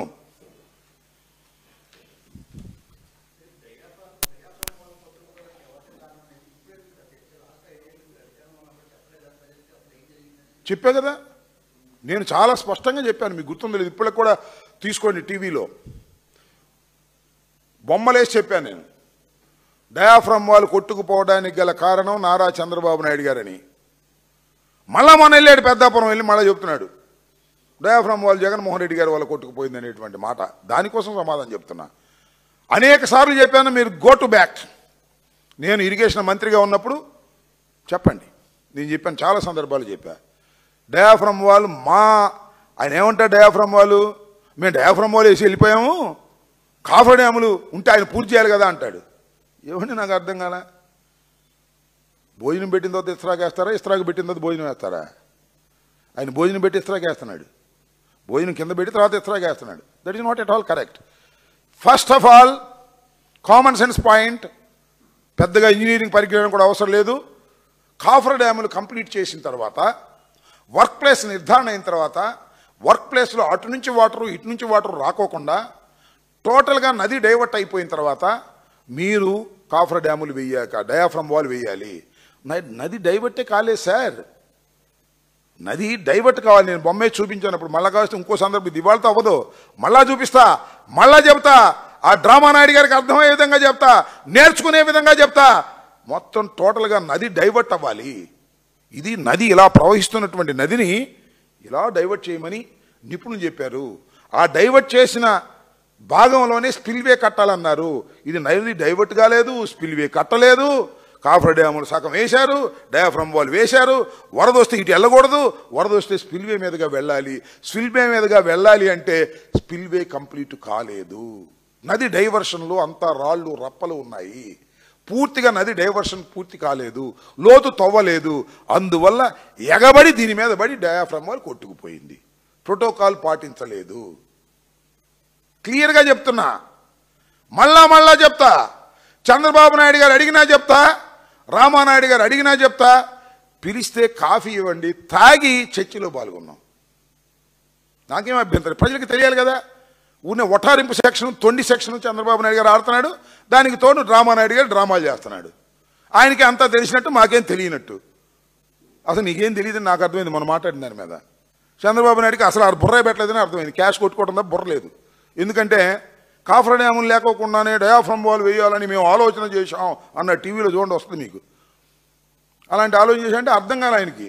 చెప్పా కదా, నేను చాలా స్పష్టంగా చెప్పాను. మీకు గుర్తుందో లేదు, ఇప్పటికి కూడా తీసుకోండి టీవీలో బొమ్మలేసి చెప్పాను. నేను డయాఫ్రమ్ వాళ్ళు కొట్టుకుపోవడానికి గల కారణం నారా చంద్రబాబు నాయుడు గారని. మళ్ళా మొన్న వెళ్ళాడు పెద్దాపురం వెళ్ళి మళ్ళీ చెప్తున్నాడు డయాఫ్రమ్ వాళ్ళు జగన్మోహన్ రెడ్డి గారు వాళ్ళు కొట్టుకుపోయింది అనేటువంటి మాట. దానికోసం సమాధానం చెప్తున్నా. అనేక సార్లు చెప్పాను, మీరు గో టు బ్యాక్. నేను ఇరిగేషన్ మంత్రిగా ఉన్నప్పుడు చెప్పండి, నేను చెప్పాను, చాలా సందర్భాలు చెప్పా. డయాఫ్రమ్ వాళ్ళు ఆయన ఏమంటారు, డయాఫ్రమ్ వాళ్ళు మేము డయాఫ్రమ్ వాళ్ళు వేసి వెళ్ళిపోయాము, కాఫర్ డ్యాములు ఉంటే ఆయన పూర్తి చేయాలి కదా అంటాడు. ఏమండి నాకు అర్థం కాలే. భోజనం పెట్టిన తర్వాత ఇస్త్రాకు వేస్తారా, ఇస్త్రాకు పెట్టిన తర్వాత భోజనం వేస్తారా? ఆయన భోజనం పెట్టి ఇస్త్రాకు వేస్తున్నాడు, భోజనం కింద పెట్టి తర్వాత ఇస్త్రాకు వేస్తున్నాడు. That is not at all correct. First of all common sense point, పెద్దగా ఇంజనీరింగ్ పరిజ్ఞానం కూడా అవసరం లేదు. కాఫర్ డ్యాములు కంప్లీట్ చేసిన తర్వాత, వర్క్ ప్లేస్ నిర్ధారణ అయిన తర్వాత, వర్క్ ప్లేస్లో అటు నుంచి వాటరు ఇటు నుంచి వాటర్ రాకోకుండా టోటల్గా నది డైవర్ట్ అయిపోయిన తర్వాత మీరు కాఫర్ డ్యాములు వేయాక డయాఫ్రమ్ వాల్ వేయాలి. నది డైవర్టే కాలేదు సార్, నది డైవర్ట్ కావాలి. నేను బొమ్మే చూపించాను, మళ్ళా కావచ్చు ఇంకో సందర్భం, దివాళతో అవ్వదు, మళ్ళా చూపిస్తా, మళ్ళా చెప్తా. ఆ డ్రామా నాయుడు గారికి అర్థమయ్యే విధంగా చెప్తా, నేర్చుకునే విధంగా చెప్తా. మొత్తం టోటల్గా నది డైవర్ట్ అవ్వాలి. ఇది నది ఇలా ప్రవహిస్తున్నటువంటి నదిని ఇలా డైవర్ట్ చేయమని నిపుణులు చెప్పారు. ఆ డైవర్ట్ చేసిన భాగంలోనే స్పిల్వే కట్టాలన్నారు. ఇది నది డైవర్ట్ కాలేదు, స్పిల్వే కట్టలేదు. కాఫర్ డ్యాములు సగం వేశారు, డయాఫ్రమ్ వాల్ వేశారు. వరద వస్తే ఇటు వెళ్ళకూడదు, వరద వస్తే స్పిల్వే మీదుగా వెళ్ళాలి. స్పిల్వే మీదుగా వెళ్ళాలి అంటే స్పిల్వే కంప్లీట్ కాలేదు. నది డైవర్షన్లో అంతా రాళ్ళు రప్పలు ఉన్నాయి. పూర్తిగా నది డైవర్షన్ పూర్తి కాలేదు, లోతు తవ్వలేదు. అందువల్ల ఎగబడి దీని మీద పడి డయాఫ్రమ్ వాల్ కొట్టుకుపోయింది. ప్రోటోకాల్ పాటించలేదు. క్లియర్గా చెప్తున్నా, మళ్ళా చెప్తా. చంద్రబాబు నాయుడు గారు అడిగినా చెప్తా, రామానాయుడు గారు అడిగినా చెప్తా, పిలిస్తే కాఫీ ఇవ్వండి, తాగి చర్చలో పాల్గొన్నాం. నాకేం అభ్యంతరం, ప్రజలకు తెలియాలి కదా. ఉన్న ఒటారింపు సెక్షన్, తొండి సెక్షన్ చంద్రబాబు నాయుడు గారు ఆడుతున్నాడు, దానికి తోడు రామానాయుడు గారు డ్రామాలు చేస్తున్నాడు. ఆయనకి అంతా తెలిసినట్టు మాకేం తెలియనట్టు. అసలు నీకేం తెలియదని నాకు అర్థమైంది మనం మాట్లాడిన దాని మీద. చంద్రబాబు నాయుడికి అసలు ఆ బుర్ర పెట్టలేదని అర్థమైంది. క్యాష్ కొట్టుకోవడం తప్ప బుర్ర లేదు. ఎందుకంటే కాఫర్ డ్యాములు లేకోకుండానే డయాఫ్రమ్ వాల్ వేయాలని మేము ఆలోచన చేశాం అన్న టీవీలో చూడండి వస్తుంది మీకు. అలాంటి ఆలోచన చేశా అంటే అర్థం కాదు ఆయనకి.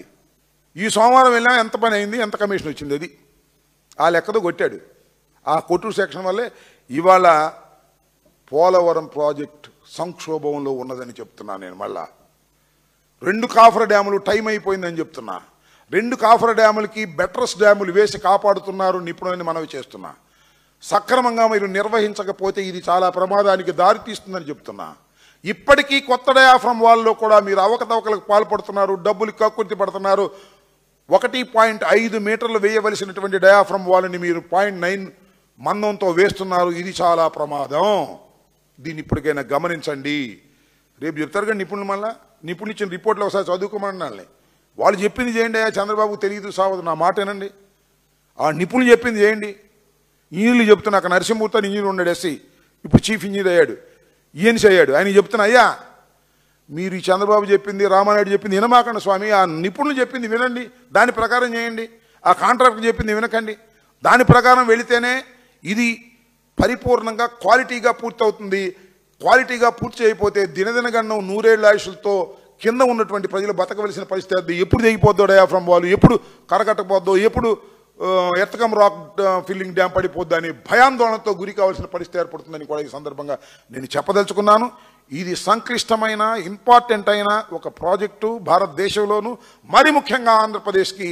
ఈ సోమవారం వెళ్ళినా ఎంత పని అయింది, ఎంత కమిషన్ వచ్చింది, అది ఆ లెక్కతో కొట్టాడు. ఆ కొట్టు సెక్షన్ వల్లే ఇవాళ పోలవరం ప్రాజెక్ట్ సంక్షోభంలో ఉన్నదని చెప్తున్నా నేను. మళ్ళా 2 కాఫర్ డ్యాములు టైం అయిపోయిందని చెప్తున్నా. 2 కాఫర్ డ్యాములకి బెటర్స్ డ్యాములు వేసి కాపాడుతున్నారు నిపుణులని మనవి చేస్తున్నా. సక్రమంగా మీరు నిర్వహించకపోతే ఇది చాలా ప్రమాదానికి దారితీస్తుందని చెప్తున్నా. ఇప్పటికీ కొత్త డయాఫ్రమ్ వాల్లో కూడా మీరు అవకతవకలకు పాల్పడుతున్నారు, డబ్బులు కక్కుర్తి పడుతున్నారు. 1.5 మీటర్లు వేయవలసినటువంటి డయాఫ్రమ్ వాల్ని మీరు 0.9 మందంతో వేస్తున్నారు. ఇది చాలా ప్రమాదం. దీన్ని ఇప్పటికైనా గమనించండి. రేపు చెప్తారు కదా నిపుణులు, మళ్ళా నిపుణులు ఇచ్చిన రిపోర్ట్లో ఒకసారి చదువుకోమన్నాళ్ళని. వాళ్ళు చెప్పింది చేయండి. చంద్రబాబు తెలియదు సావదు, నా మాటేనండి. ఆ నిపుణులు చెప్పింది చేయండి. ఇంజనీర్లు చెప్తున్నా, అక్కడ నరసింహమూర్తి ఇంజనీర్ ఉన్నాడు, ఎస్సీ, ఇప్పుడు చీఫ్ ఇంజనీర్ అయ్యాడు, ఈఎన్సీ అయ్యాడు. ఆయన చెప్తున్నా, అయ్యా మీరు ఈ చంద్రబాబు చెప్పింది, రామానాయుడు చెప్పింది వినమాకండి స్వామి. ఆ నిపుణులు చెప్పింది వినండి, దాని ప్రకారం చేయండి. ఆ కాంట్రాక్టర్ చెప్పింది వినకండి. దాని ప్రకారం వెళితేనే ఇది పరిపూర్ణంగా క్వాలిటీగా పూర్తవుతుంది. క్వాలిటీగా పూర్తి చేయకపోతే దినదినగన్నం 100 ఏళ్ల ఆయుషులతో కింద ఉన్నటువంటి ప్రజలు బతకవలసిన పరిస్థితి. ఎప్పుడు తెగిపోద్దో డయాఫ్రమ్ వాల్, ఎప్పుడు కరకట్టపోద్దో, ఎప్పుడు ఎర్తకం రాక్ ఫిల్లింగ్ డ్యామ్ పడిపోద్దా అని భయాందోళనతో గురి కావాల్సిన పరిస్థితి ఏర్పడుతుందని కూడా ఈ సందర్భంగా నేను చెప్పదలుచుకున్నాను. ఇది సంక్లిష్టమైన, ఇంపార్టెంట్ అయిన ఒక ప్రాజెక్టు. భారతదేశంలోనూ మరి ముఖ్యంగా ఆంధ్రప్రదేశ్కి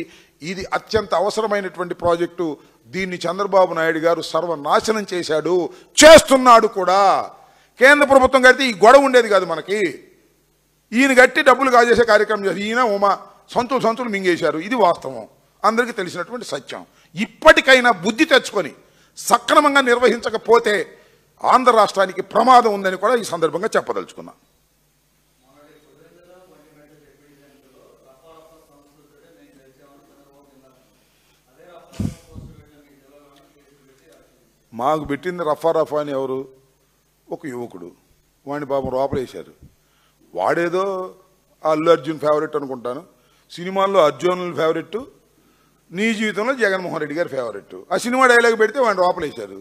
ఇది అత్యంత అవసరమైనటువంటి ప్రాజెక్టు. దీన్ని చంద్రబాబు నాయుడు గారు సర్వనాశనం చేశాడు, చేస్తున్నాడు కూడా. కేంద్ర ప్రభుత్వం కడితే ఈ గొడవ ఉండేది కాదు మనకి. ఈయన గట్టి డబ్బులు కాజేసే కార్యక్రమం చేసి ఈయన ఉమా సంతులు మింగేశారు. ఇది వాస్తవం, అందరికీ తెలిసినటువంటి సత్యం. ఇప్పటికైనా బుద్ధి తెచ్చుకొని సక్రమంగా నిర్వహించకపోతే ఆంధ్ర రాష్ట్రానికి ప్రమాదం ఉందని కూడా ఈ సందర్భంగా చెప్పదలుచుకున్నా. మాకు పెట్టింది రఫా అని ఎవరు? ఒక యువకుడు. వాడిని పాపం లోపలేశారు. వాడేదో అల్లు అర్జున్ ఫేవరెట్ అనుకుంటాను. సినిమాల్లో అర్జున్ ఫేవరెట్, నీ జీవితంలో జగన్మోహన్ రెడ్డి గారి ఫేవరెట్. ఆ సినిమా డైలాగ్ పెడితే వాడిని లోపలేశారు.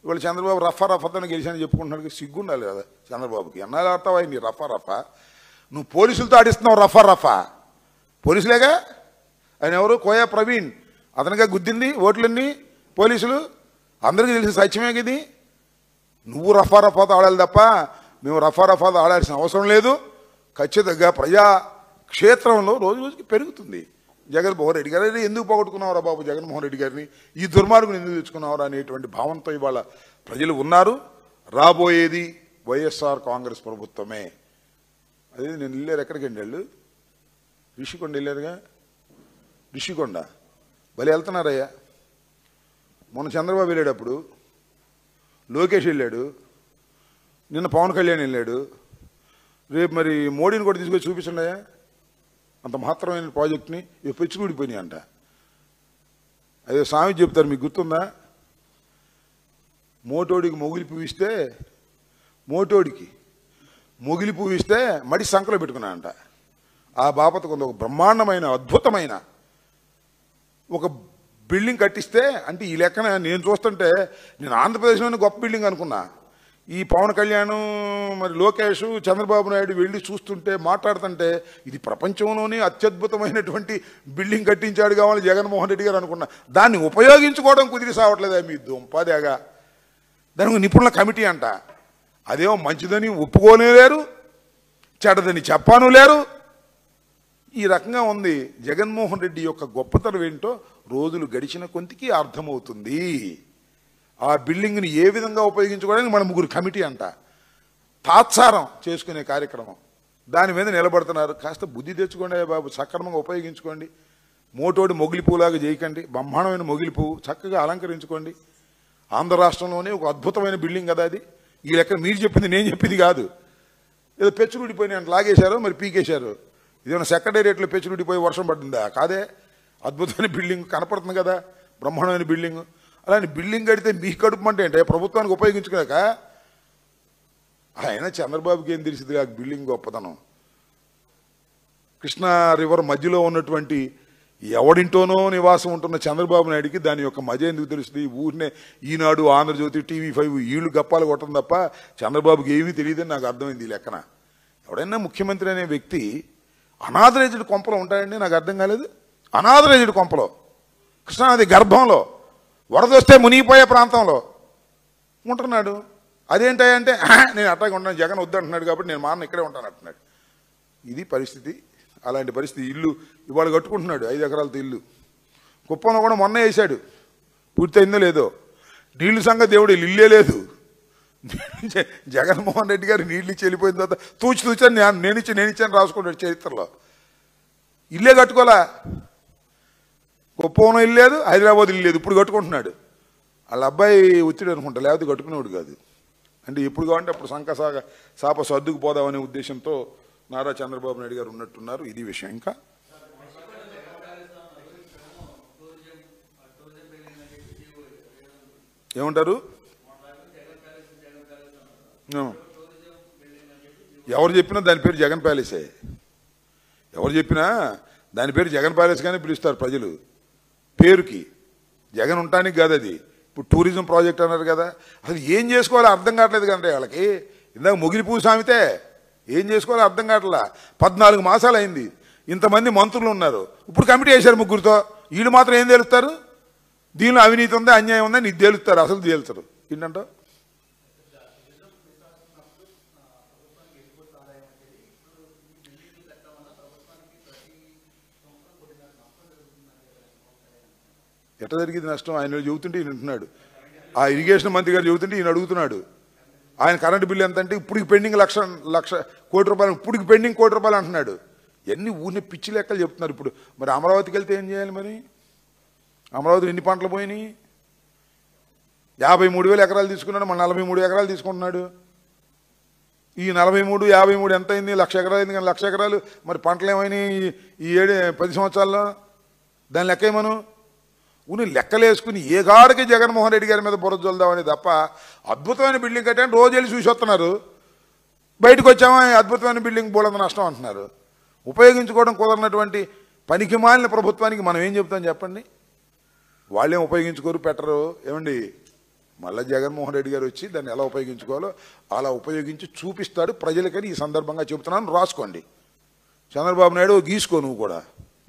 ఇవాళ చంద్రబాబు రఫాతో గెలిచానని చెప్పుకుంటున్నాడు. సిగ్గుండాలి కదా చంద్రబాబుకి. ఎన్నాళ్ళు ఆడతావా నీ రఫా? నువ్వు పోలీసులతో ఆడిస్తున్నావు రఫా. పోలీసులేగా. ఆయన ఎవరు? కోయా ప్రవీణ్, అతనిగా గుద్దింది ఓట్లన్నీ పోలీసులు. అందరికీ తెలిసిన సత్యమే ఇది. నువ్వు రఫాతో ఆడాలి తప్ప మేము రఫాతో ఆడాల్సిన అవసరం లేదు. ఖచ్చితంగా ప్రజా క్షేత్రంలో రోజు రోజుకి పెరుగుతుంది. జగన్మోహన్ రెడ్డి గారు ఎందుకు పోగొట్టుకున్నావురా బాబు జగన్మోహన్ రెడ్డి గారిని, ఈ దుర్మార్గుని ఎందుకు తెచ్చుకున్నావురా అనేటువంటి భావంతో ఇవాళ ప్రజలు ఉన్నారు. రాబోయేది వైఎస్ఆర్ కాంగ్రెస్ ప్రభుత్వమే. అదే నేను వెళ్ళారు. ఎక్కడికండి వాళ్ళు? రిషికొండ వెళ్ళారుగా. రిషికొండ భలే వెళ్తున్నారయ్యా. మొన్న చంద్రబాబు వెళ్ళేటప్పుడు లోకేష్ వెళ్ళాడు, నిన్న పవన్ కళ్యాణ్ వెళ్ళాడు. రేపు మరి మోడీని కూడా తీసుకొచ్చి చూపించండి. అంత మహత్తరమైన ప్రాజెక్ట్ని ఇవి పెచ్చుకూడిపోయినాయి అంట. అదే స్వామి చెప్తారు, మీకు గుర్తుందా? మోటోడికి మొగిలి పువ్వు ఇస్తే మడి సంకలో పెట్టుకున్నా అంట. ఆ బాపత కొంత ఒక బ్రహ్మాండమైన అద్భుతమైన ఒక బిల్డింగ్ కట్టిస్తే, అంటే ఈ లెక్కన నేను చూస్తుంటే నేను ఆంధ్రప్రదేశ్లోనే గొప్ప బిల్డింగ్ అనుకున్నా. ఈ పవన్ కళ్యాణ్ మరి లోకేష్ చంద్రబాబు నాయుడు వెళ్ళి చూస్తుంటే మాట్లాడుతుంటే ఇది ప్రపంచంలోనే అత్యద్భుతమైనటువంటి బిల్డింగ్ కట్టించాడు కావాలి జగన్మోహన్ రెడ్డి గారు అనుకున్నా. దాన్ని ఉపయోగించుకోవడం కుదిరి సావట్లేదా మీ దుంపదేగా. దానికి నిపుణుల కమిటీ అంట. అదేమో మంచిదని ఒప్పుకోనే లేరు, చెడ్డదని చెప్పాను లేరు. ఈ రకంగా ఉంది. జగన్మోహన్ రెడ్డి యొక్క గొప్పతనం ఏంటో రోజులు గడిచిన కొంతకి అర్థమవుతుంది. ఆ బిల్డింగ్ని ఏ విధంగా ఉపయోగించుకోవడానికి మన 3 కమిటీ అంట. తాత్సారం చేసుకునే కార్యక్రమం, దాని మీద నిలబడుతున్నారు. కాస్త బుద్ధి తెచ్చుకోండి బాబు, సక్రమంగా ఉపయోగించుకోండి. మోటోడి మొగిలి పువ్వులాగా చేయకండి. బ్రహ్మాండమైన మొగిలి పువ్వు చక్కగా అలంకరించుకోండి. ఆంధ్ర రాష్ట్రంలోనే ఒక అద్భుతమైన బిల్డింగ్ కదా అది. ఈ లెక్క మీరు చెప్పింది నేను చెప్పింది కాదు. ఏదో పెచ్చులు ఊడిపోయినాయి అంటే లాగేశారు, మరి పీకేశారు. ఇదేమన్నా సెక్రటేరియట్లో పెచ్చులు ఊడిపోయి వర్షం పడుతుందా? కాదే, అద్భుతమైన బిల్డింగ్ కనపడుతుంది కదా, బ్రహ్మాండమైన బిల్డింగ్. అలాంటి బిల్డింగ్ కడితే మీ కడుపు అంటే ఏంటంటే ప్రభుత్వానికి ఉపయోగించుకోక. ఆయన చంద్రబాబుకి ఏం తెలిసింది ఆ బిల్డింగ్ గొప్పతనం. కృష్ణా రివర్ మధ్యలో ఉన్నటువంటి ఎవడింటోనో నివాసం ఉంటున్న చంద్రబాబు నాయుడికి దాని యొక్క మజ ఎందుకు తెలుస్తుంది? ఊరినే ఈనాడు, ఆంధ్రజ్యోతి, TV5 వీళ్ళు గప్పాలు కొట్టడం తప్ప చంద్రబాబుకి ఏమీ తెలియదని నాకు అర్థమైంది ఈ లెక్కన. ఎవడైనా ముఖ్యమంత్రి అనే వ్యక్తి అనాథరైజ్డ్ కొంపలో ఉంటాడండి? నాకు అర్థం కాలేదు. అనాథరైజ్డ్ కొంపలో, కృష్ణానది గర్భంలో, వరదొస్తే మునిగిపోయే ప్రాంతంలో ఉంటున్నాడు. అదేంటంటే నేను అట్టాగే ఉంటాను, జగన్ వద్దంటున్నాడు కాబట్టి నేను మాన్న ఇక్కడే ఉంటాను అంటున్నాడు. ఇది పరిస్థితి. అలాంటి పరిస్థితి. ఇల్లు ఇవాళ కట్టుకుంటున్నాడు, 5 ఎకరాలతో ఇల్లు. కుప్పంలో కూడా మొన్న వేసాడు, పూర్తయిందో లేదో. నీళ్లు సంగతి దేవుడు ఇల్లే లేదు. జగన్మోహన్ రెడ్డి గారు నీళ్ళు ఇచ్చి వెళ్ళిపోయిన తర్వాత తూచాను నేను ఇచ్చాను రాసుకుంటాడు చరిత్రలో. ఇల్లే కట్టుకోలే. కుప్పంలో ఇల్లు లేదు, హైదరాబాద్ ఇల్లు లేదు, ఇప్పుడు కట్టుకుంటున్నాడు. వాళ్ళ అబ్బాయి ఒత్తిడి అనుకుంటా, లేకపోతే కట్టుకునేవాడు కాదు. అంటే ఎప్పుడు కావాలంటే అప్పుడు సాప సర్దుకు పోదామనే ఉద్దేశంతో నారా చంద్రబాబు నాయుడు గారు ఉన్నట్టున్నారు. ఇది విషయం. ఇంకా ఏమంటారు? ఎవరు చెప్పినా దాని పేరు జగన్ ప్యాలెసే. ఎవరు చెప్పినా దాని పేరు జగన్ ప్యాలెస్ గానే పిలుస్తారు ప్రజలు. పేరుకి, జగన్ ఉండటానికి కాదు అది. ఇప్పుడు టూరిజం ప్రాజెక్ట్ అన్నారు కదా, అసలు ఏం చేసుకోవాలో అర్థం కావట్లేదు కంటే వాళ్ళకి. ఇందాక మొగిలిపూ సామితే ఏం చేసుకోవాలో అర్థం కావట్లా. 14 మాసాలు అయింది, ఇంతమంది మంత్రులు ఉన్నారు, ఇప్పుడు కమిటీ వేశారు ముగ్గురితో. వీళ్ళు మాత్రం ఏం తేలుస్తారు? దీనిలో అవినీతి ఉందా, అన్యాయం ఉందా నీకు తేలుస్తారు, అసలు తేలుతారు. ఏంటంట ఎట్లా జరిగింది నష్టం? ఆయన చెబుతుంటే ఈయన వింటున్నాడు. ఆ ఇరిగేషన్ మంత్రి గారు చెబుతుంటే ఈయన అడుగుతున్నాడు. ఆయన కరెంటు బిల్లు ఎంత అంటే ఇప్పటికి పెండింగ్ లక్ష కోటి రూపాయలు, ఇప్పటికి పెండింగ్ కోటి రూపాయలు అంటున్నాడు. ఎన్ని ఊరిని పిచ్చి లెక్కలు చెప్తున్నారు. ఇప్పుడు మరి అమరావతికి వెళ్తే ఏం చేయాలి? మరి అమరావతిలో ఎన్ని పంటలు పోయినాయి? 53,000 ఎకరాలు తీసుకున్నాడు, మన 43 ఎకరాలు తీసుకుంటున్నాడు. ఈ 43, 53 ఎంత అయింది? 1,00,000 ఎకరాలు అయింది. కానీ 1,00,000 ఎకరాలు మరి పంటలు ఏమైనాయి ఈ 10 సంవత్సరాల్లో? దాని లెక్క ఏమను ఉని లెక్కలేసుకుని ఏ గాడికి జగన్మోహన్ రెడ్డి గారి మీద బురద జల్దామని తప్ప అద్భుతమైన బిల్డింగ్ కట్టాను రోజు వెళ్ళి చూసి వస్తున్నారు. బయటకు వచ్చామా అద్భుతమైన బిల్డింగ్ బోలంత నష్టం అంటున్నారు. ఉపయోగించుకోవడం కుదరనటువంటి పనికి మాలిన ప్రభుత్వానికి మనం ఏం చెప్తాం చెప్పండి? వాళ్ళేం ఉపయోగించుకోరు, పెట్టరు. ఏమండి, మళ్ళీ జగన్మోహన్ రెడ్డి గారు వచ్చి దాన్ని ఎలా ఉపయోగించుకోవాలో అలా ఉపయోగించి చూపిస్తాడు ప్రజలకని ఈ సందర్భంగా చెబుతున్నాను. రాసుకోండి. చంద్రబాబు నాయుడు గీసుకో, నువ్వు కూడా.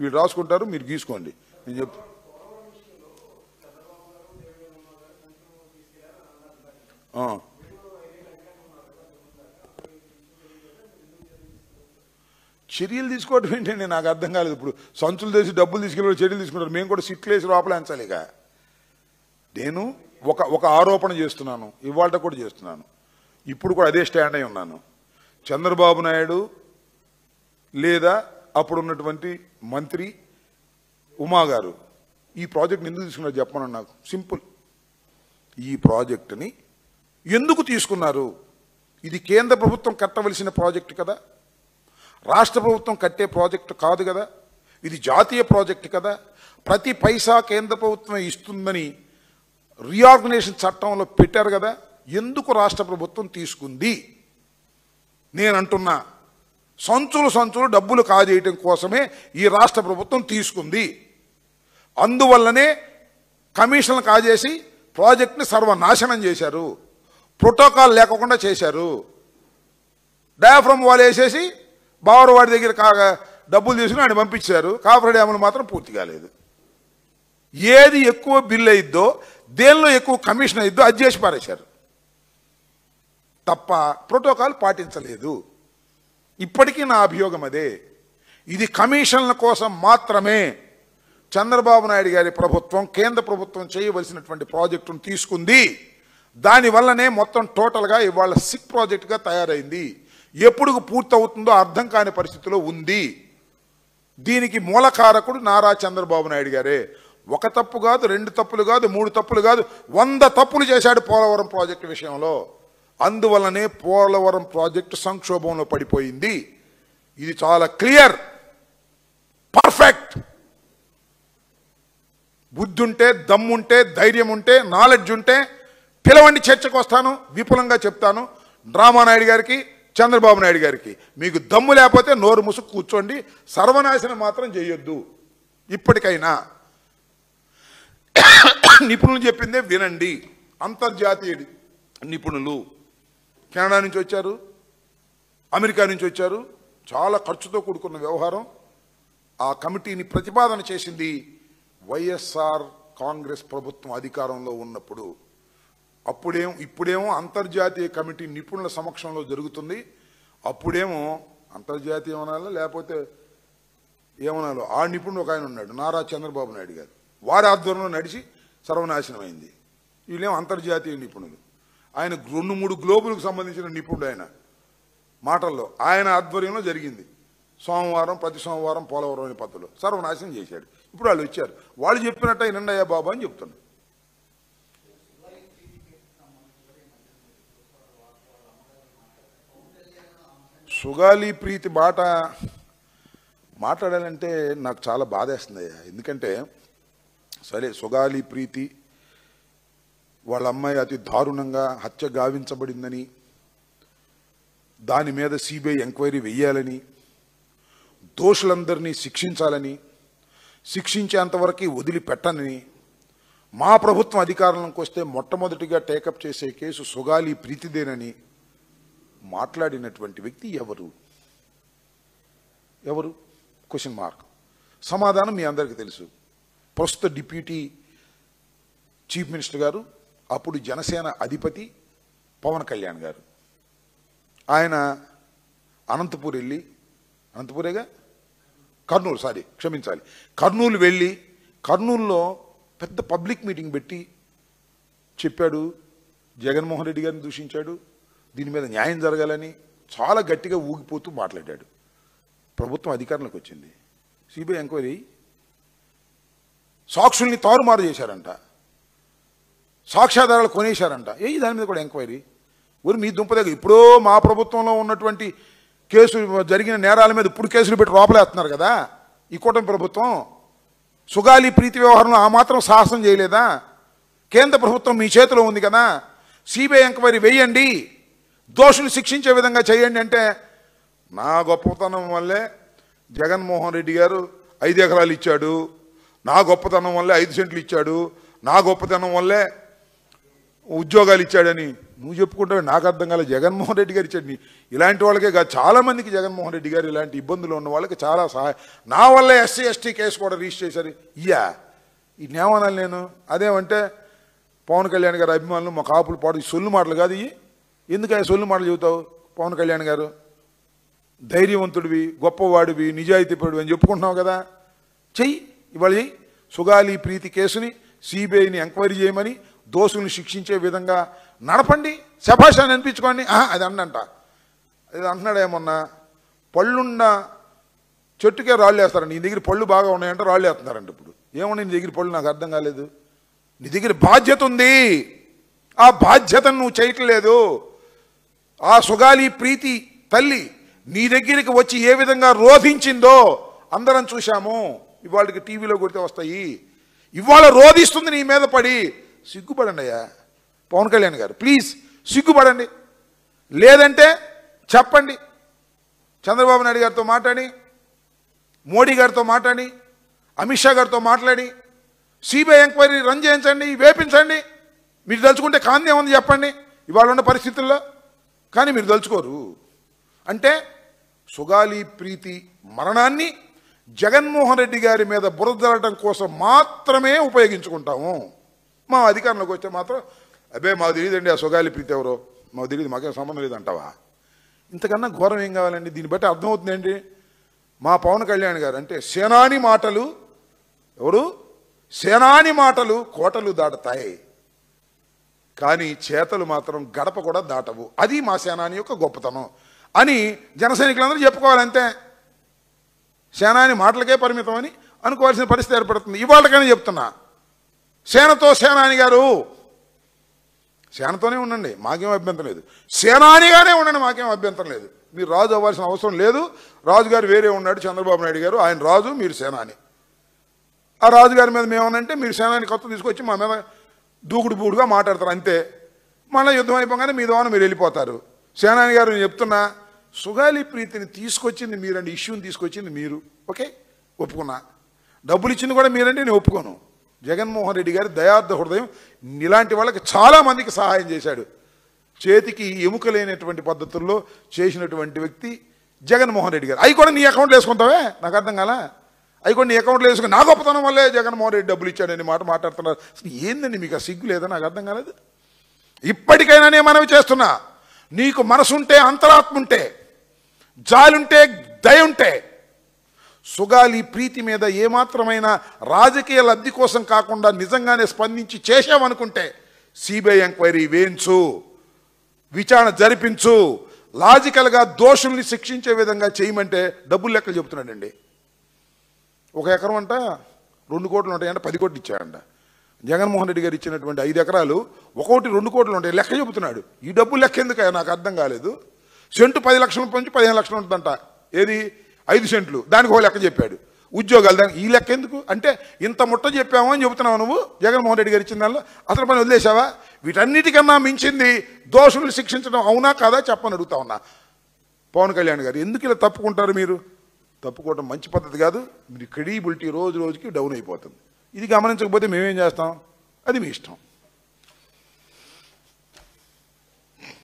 వీళ్ళు రాసుకుంటారు, మీరు గీసుకోండి. నేను చెప్తాను. చర్యలు తీసుకోవడం ఏంటండి? నాకు అర్థం కాలేదు. ఇప్పుడు సంచులు తీసి డబ్బులు తీసుకెళ్ళి చర్యలు తీసుకుంటారు. మేము కూడా సిట్లు వేసి లోపలించాలి. ఇక నేను ఒక ఆరోపణ చేస్తున్నాను, ఇవాళ కూడా చేస్తున్నాను, ఇప్పుడు కూడా అదే స్టాండ్ అయి ఉన్నాను. చంద్రబాబు నాయుడు లేదా అప్పుడున్నటువంటి మంత్రి ఉమా గారు ఈ ప్రాజెక్ట్ని ఎందుకు తీసుకున్నారు చెప్పమని నాకు సింపుల్. ఈ ప్రాజెక్టుని ఎందుకు తీసుకున్నారు? ఇది కేంద్ర ప్రభుత్వం కట్టవలసిన ప్రాజెక్టు కదా, రాష్ట్ర ప్రభుత్వం కట్టే ప్రాజెక్టు కాదు కదా, ఇది జాతీయ ప్రాజెక్టు కదా. ప్రతి పైసా కేంద్ర ప్రభుత్వం ఇస్తుందని రీఆర్గనైజేషన్ చట్టంలో పెట్టారు కదా. ఎందుకు రాష్ట్ర ప్రభుత్వం తీసుకుంది? నేను అంటున్నా, సంచులు డబ్బులు కాజేయటం కోసమే ఈ రాష్ట్ర ప్రభుత్వం తీసుకుంది. అందువల్లనే కమిషన్లు కాజేసి ప్రాజెక్ట్ని సర్వనాశనం చేశారు, ప్రోటోకాల్ లేకుండా చేశారు. డయాఫ్రమ్ వాల్ వేసేసి బావరు వాడి దగ్గర డబ్బులు తీసుకుని ఆయన పంపించారు. కాఫర్ డ్యాములు మాత్రం పూర్తి కాలేదు. ఏది ఎక్కువ బిల్లు అయిద్దో, దేనిలో ఎక్కువ కమిషన్ అయిద్దో అది చేసి పారేశారు తప్ప ప్రోటోకాల్ పాటించలేదు. ఇప్పటికీ నా అభియోగం అదే. ఇది కమిషన్ల కోసం మాత్రమే చంద్రబాబు నాయుడు గారి ప్రభుత్వం, కేంద్ర ప్రభుత్వం చేయవలసినటువంటి ప్రాజెక్టును తీసుకుంది. దానివల్లనే మొత్తం టోటల్గా ఇవాళ సిక్ ప్రాజెక్టుగా తయారైంది. ఎప్పుడు పూర్తవుతుందో అర్థం కాని పరిస్థితిలో ఉంది. దీనికి మూలకారకుడు నారా చంద్రబాబు నాయుడు గారే. ఒక తప్పు కాదు, 2 తప్పులు కాదు, 3 తప్పులు కాదు, 100 తప్పులు చేశాడు పోలవరం ప్రాజెక్టు విషయంలో. అందువల్లనే పోలవరం ప్రాజెక్టు సంక్షోభంలో పడిపోయింది. ఇది చాలా క్లియర్, పర్ఫెక్ట్. బుద్ధి ఉంటే, దమ్ముంటే, ధైర్యం ఉంటే, నాలెడ్జ్ ఉంటే పిలవండి, చర్చకు వస్తాను, విపులంగా చెప్తాను. రామానాయుడు గారికి, చంద్రబాబు నాయుడు గారికి మీకు దమ్ము లేకపోతే నోరు ముసుగు కూర్చోండి, సర్వనాశనం మాత్రం చేయొద్దు. ఇప్పటికైనా నిపుణులు చెప్పిందే వినండి. అంతర్జాతీయ నిపుణులు కెనడా నుంచి వచ్చారు, అమెరికా నుంచి వచ్చారు. చాలా ఖర్చుతో కూడుకున్న వ్యవహారం. ఆ కమిటీని ప్రతిపాదన చేసింది వైఎస్ఆర్ కాంగ్రెస్ ప్రభుత్వం అధికారంలో ఉన్నప్పుడు. ఇప్పుడేమో అంతర్జాతీయ కమిటీ నిపుణుల సమక్షంలో జరుగుతుంది. అప్పుడేమో అంతర్జాతీయ ఏమనాలో లేకపోతే ఏమనాలో ఆ నిపుణుడు ఒక ఆయన ఉన్నాడు, నారా చంద్రబాబు నాయుడు గారు. వారి ఆధ్వర్యంలో నడిచి సర్వనాశనం అయింది. వీళ్ళేమో అంతర్జాతీయ నిపుణులు. ఆయన 2-3 గ్లోబులకు సంబంధించిన నిపుణుడు. ఆయన మాటల్లో ఆయన ఆధ్వర్యంలో జరిగింది. ప్రతి సోమవారం పోలవరం అనే పద్ధతిలో సర్వనాశనం చేశాడు. ఇప్పుడు వాళ్ళు వచ్చారు, వాళ్ళు చెప్పినట్టు వినండియా బాబు అని చెప్తున్నారు. సుగాలి ప్రీతి మాట్లాడాలంటే నాకు చాలా బాధేస్తుంది. ఎందుకంటే సరే, సుగాలి ప్రీతి వాళ్ళ అమ్మాయి అతి దారుణంగా హత్య గావించబడిందని, దాని మీద సిబిఐ ఎంక్వైరీ వెయ్యాలని, దోషులందరినీ శిక్షించాలని, శిక్షించేంతవరకు వదిలిపెట్టనని, మా ప్రభుత్వం అధికారంలోకి వస్తే మొట్టమొదటిగా టేకప్ చేసే కేసు సుగాలి ప్రీతిదేనని మాట్లాడినటువంటి వ్యక్తి ఎవరు? Question mark. సమాధానం మీ అందరికీ తెలుసు. ప్రస్తుత డిప్యూటీ చీఫ్ మినిస్టర్ గారు, అప్పుడు జనసేన అధిపతి పవన్ కళ్యాణ్ గారు. ఆయన అనంతపూర్ వెళ్ళి, అనంతపూరేగా కర్నూలు, క్షమించాలి, కర్నూలు వెళ్ళి కర్నూలులో పెద్ద పబ్లిక్ మీటింగ్ పెట్టి చెప్పాడు. జగన్మోహన్ రెడ్డి గారిని దూషించాడు, దీని మీద న్యాయం జరగాలని చాలా గట్టిగా ఊగిపోతూ మాట్లాడాడు. ప్రభుత్వం అధికారంలోకి వచ్చింది, సిబిఐ ఎంక్వైరీ, సాక్షుల్ని తారుమారు చేశారంట, సాక్ష్యాధారాలు కొనేశారంట. దాని మీద కూడా ఎంక్వైరీ. మీ దుంపదగ్గర ఇప్పుడో మా ప్రభుత్వంలో ఉన్నటువంటి కేసులు జరిగిన నేరాల మీద ఇప్పుడు కేసులు పెట్టి లోపలేస్తున్నారు కదా ఈ కూటమి ప్రభుత్వం. సుగాలి ప్రీతి వ్యవహారంలో ఆ మాత్రం సాహసం చేయలేదా? కేంద్ర ప్రభుత్వం మీ చేతిలో ఉంది కదా, సిబిఐ ఎంక్వైరీ వేయండి, దోషులు శిక్షించే విధంగా చేయండి అంటే, నా గొప్పతనం వల్లే జగన్మోహన్ రెడ్డి గారు 5 ఎకరాలు ఇచ్చాడు, నా గొప్పతనం వల్లే 5 సెంట్లు ఇచ్చాడు, నా గొప్పతనం వల్లే ఉద్యోగాలు ఇచ్చాడని నువ్వు చెప్పుకుంటావు. నాకు అర్థం కాలే. జగన్మోహన్ రెడ్డి గారు ఇచ్చాడు. ఇలాంటి వాళ్ళకే కాదు, చాలామందికి జగన్మోహన్ రెడ్డి గారు ఇలాంటి ఇబ్బందులు ఉన్న వాళ్ళకి చాలా సహాయం. నా వల్లే ఎస్సీ ఎస్టీ కేసు కూడా రిజిస్టర్ చేశారు. ఇన్నేమనాలి నేను? అదేమంటే పవన్ కళ్యాణ్ గారు అభిమానులు మా కాపులు పాడు సొల్లు మాటలు కాదు ఇవి. ఎందుకు ఆయన సొల్లు మాటలు చెబుతావు? పవన్ కళ్యాణ్ గారు ధైర్యవంతుడివి, గొప్పవాడివి, నిజాయితీపడివి అని చెప్పుకుంటున్నావు కదా, చెయ్యి. ఇవాళ సుగాలి ప్రీతి కేసుని సిబిఐని ఎంక్వైరీ చేయమని, దోషుల్ని శిక్షించే విధంగా నడపండి, శభాషాన్ని అనిపించుకోండి. అది అన్నంట, అది అంటున్నాడు ఏమన్నా, పళ్ళున్న చెట్టుకే రాళ్ళు వేస్తారండి. నీ దగ్గర పళ్ళు బాగా ఉన్నాయంటే రాళ్ళు వేస్తున్నారంట. ఇప్పుడు ఏమన్నా నీ దగ్గర పళ్ళు? నాకు అర్థం కాలేదు. నీ దగ్గర బాధ్యత ఉంది, ఆ బాధ్యతను నువ్వు చేయట్లేదు. ఆ సుగాలి ప్రీతి తల్లి నీ దగ్గరికి వచ్చి ఏ విధంగా రోధించిందో అందరం చూశాము. ఇవాళకి టీవీలో కొడితే వస్తాయి. ఇవాళ రోధిస్తుంది నీ మీద పడి. సిగ్గుపడండి అయ్యా పవన్ కళ్యాణ్ గారు, ప్లీజ్ సిగ్గుపడండి. లేదంటే చెప్పండి, చంద్రబాబు నాయుడు గారితో మాట్లాడి, మోడీ గారితో మాట్లాడి, అమిత్ షా గారితో మాట్లాడి సిబిఐ ఎంక్వైరీ రన్ చేయించండి, వేపించండి. మీరు తలుచుకుంటే కాంతి ఏముంది చెప్పండి ఇవాళ ఉన్న పరిస్థితుల్లో. కానీ మీరు తలుచుకోరు. అంటే సుగాలి ప్రీతి మరణాన్ని జగన్మోహన్ రెడ్డి గారి మీద బురదలటం కోసం మాత్రమే ఉపయోగించుకుంటాము. మా అధికారంలోకి వస్తే మాత్రం అబ్బే మాకు తెలియదండి ఆ సుగాలి ప్రీతి ఎవరో, మాకు తెలియదు, మాకేం సంబంధం లేదంటావా? ఇంతకన్నా ఘోరం ఏం కావాలండి? దీన్ని బట్టి అర్థమవుతుందండి, మా పవన్ కళ్యాణ్ గారు అంటే సేనాని మాటలు, ఎవరు సేనాని మాటలు కోటలు దాటుతాయి, కానీ చేతలు మాత్రం గడప కూడా దాటవు. అది మా సేనాని యొక్క గొప్పతనం అని జన సైనికులందరూ చెప్పుకోవాలంతే. సేనాని మాటలకే పరిమితం అని అనుకోవాల్సిన పరిస్థితి ఏర్పడుతుంది. ఇవాళకనే చెప్తున్నా, సేనతో సేనాని గారు సేనతోనే ఉండండి, మాకేం అభ్యంతరం లేదు. సేనానిగానే ఉండండి, మాకేం అభ్యంతరం లేదు. మీరు రాజు అవ్వాల్సిన అవసరం లేదు. రాజుగారు వేరే ఉన్నాడు, చంద్రబాబు నాయుడు గారు, ఆయన రాజు, మీరు సేనాని. ఆ రాజుగారి మీద మేమనంటే మీరు సేనాని కొత్త తీసుకొచ్చి మా మీద దూకుడు బూడుగా మాట్లాడతారు అంతే. మళ్ళీ యుద్ధం అయిపోగానే మీ ద్వారా మీరు వెళ్ళిపోతారు. సేనాని గారు నేను చెప్తున్నా, సుగాలి ప్రీతిని తీసుకొచ్చింది మీరండి, ఇష్యూని తీసుకొచ్చింది మీరు. ఓకే, ఒప్పుకున్నా. డబ్బులు ఇచ్చింది కూడా మీరంటే నేను ఒప్పుకోను. జగన్మోహన్ రెడ్డి గారి దయార్థ హృదయం ఇలాంటి వాళ్ళకి చాలామందికి సహాయం చేశాడు. చేతికి ఎముక లేనటువంటి పద్ధతుల్లో చేసినటువంటి వ్యక్తి జగన్మోహన్ రెడ్డి గారు. అవి కూడా నీ అకౌంట్లో వేసుకుంటావే, నాకు అర్థం కాలా. అవి కూడా నీ అకౌంట్లో వేసుకుని నా గొప్పతనం వల్లే జగన్మోహన్ రెడ్డి డబ్బులు ఇచ్చాడని మాట మాట్లాడుతున్నారు. అసలు ఏందండి మీకు ఆ సిగ్గు లేదా? నాకు అర్థం కాలేదు. ఇప్పటికైనా నేను మనవి చేస్తున్నా, నీకు మనసుంటే, అంతరాత్మ ఉంటే, జాలుంటే, దయ ఉంటే, సుగాలి ప్రీతి మీద ఏమాత్రమైన రాజకీయ లబ్ధి కోసం కాకుండా నిజంగానే స్పందించి చేశామనుకుంటే సిబిఐ ఎంక్వైరీ వేయించు, విచారణ జరిపించు, లాజికల్గా దోషుల్ని శిక్షించే విధంగా చేయమంటే డబ్బులు లెక్కలు చెబుతున్నాడండి. 1 ఎకరం అంట 2 కోట్లు ఉంటాయంట, 10 కోట్లు ఇచ్చాడంట. జగన్మోహన్ రెడ్డి గారు ఇచ్చినటువంటి 5 ఎకరాలు ఒక్కొక్కటి 2 కోట్లు ఉంటాయి, లెక్క చెబుతున్నాడు. ఈ డబ్బులు లెక్క ఎందుకు నాకు అర్థం కాలేదు. సెంటు 10 లక్షల నుంచి 15 లక్షలు ఉంటుందంట. ఏది 5 సెంట్లు, దానికి ఒక లెక్క చెప్పాడు. ఉద్యోగాలు దానికి ఈ లెక్క ఎందుకు అంటే, ఇంత ముట్ట చెప్పాము అని చెబుతున్నావు నువ్వు. జగన్మోహన్ రెడ్డి గారు ఇచ్చిన దానిలో అసలు పని వదిలేసావా? వీటన్నిటికన్నా మించింది దోషుల్ని శిక్షించడం, అవునా కాదా చెప్పని అడుగుతా ఉన్నా. పవన్ కళ్యాణ్ గారు ఎందుకు ఇలా తప్పుకుంటారు? మీరు తప్పుకోవడం మంచి పద్ధతి కాదు. మీ క్రెడిబిలిటీ రోజు రోజుకి డౌన్ అయిపోతుంది. ఇది గమనించకపోతే మేమేం చేస్తాం? అది మీ ఇష్టం.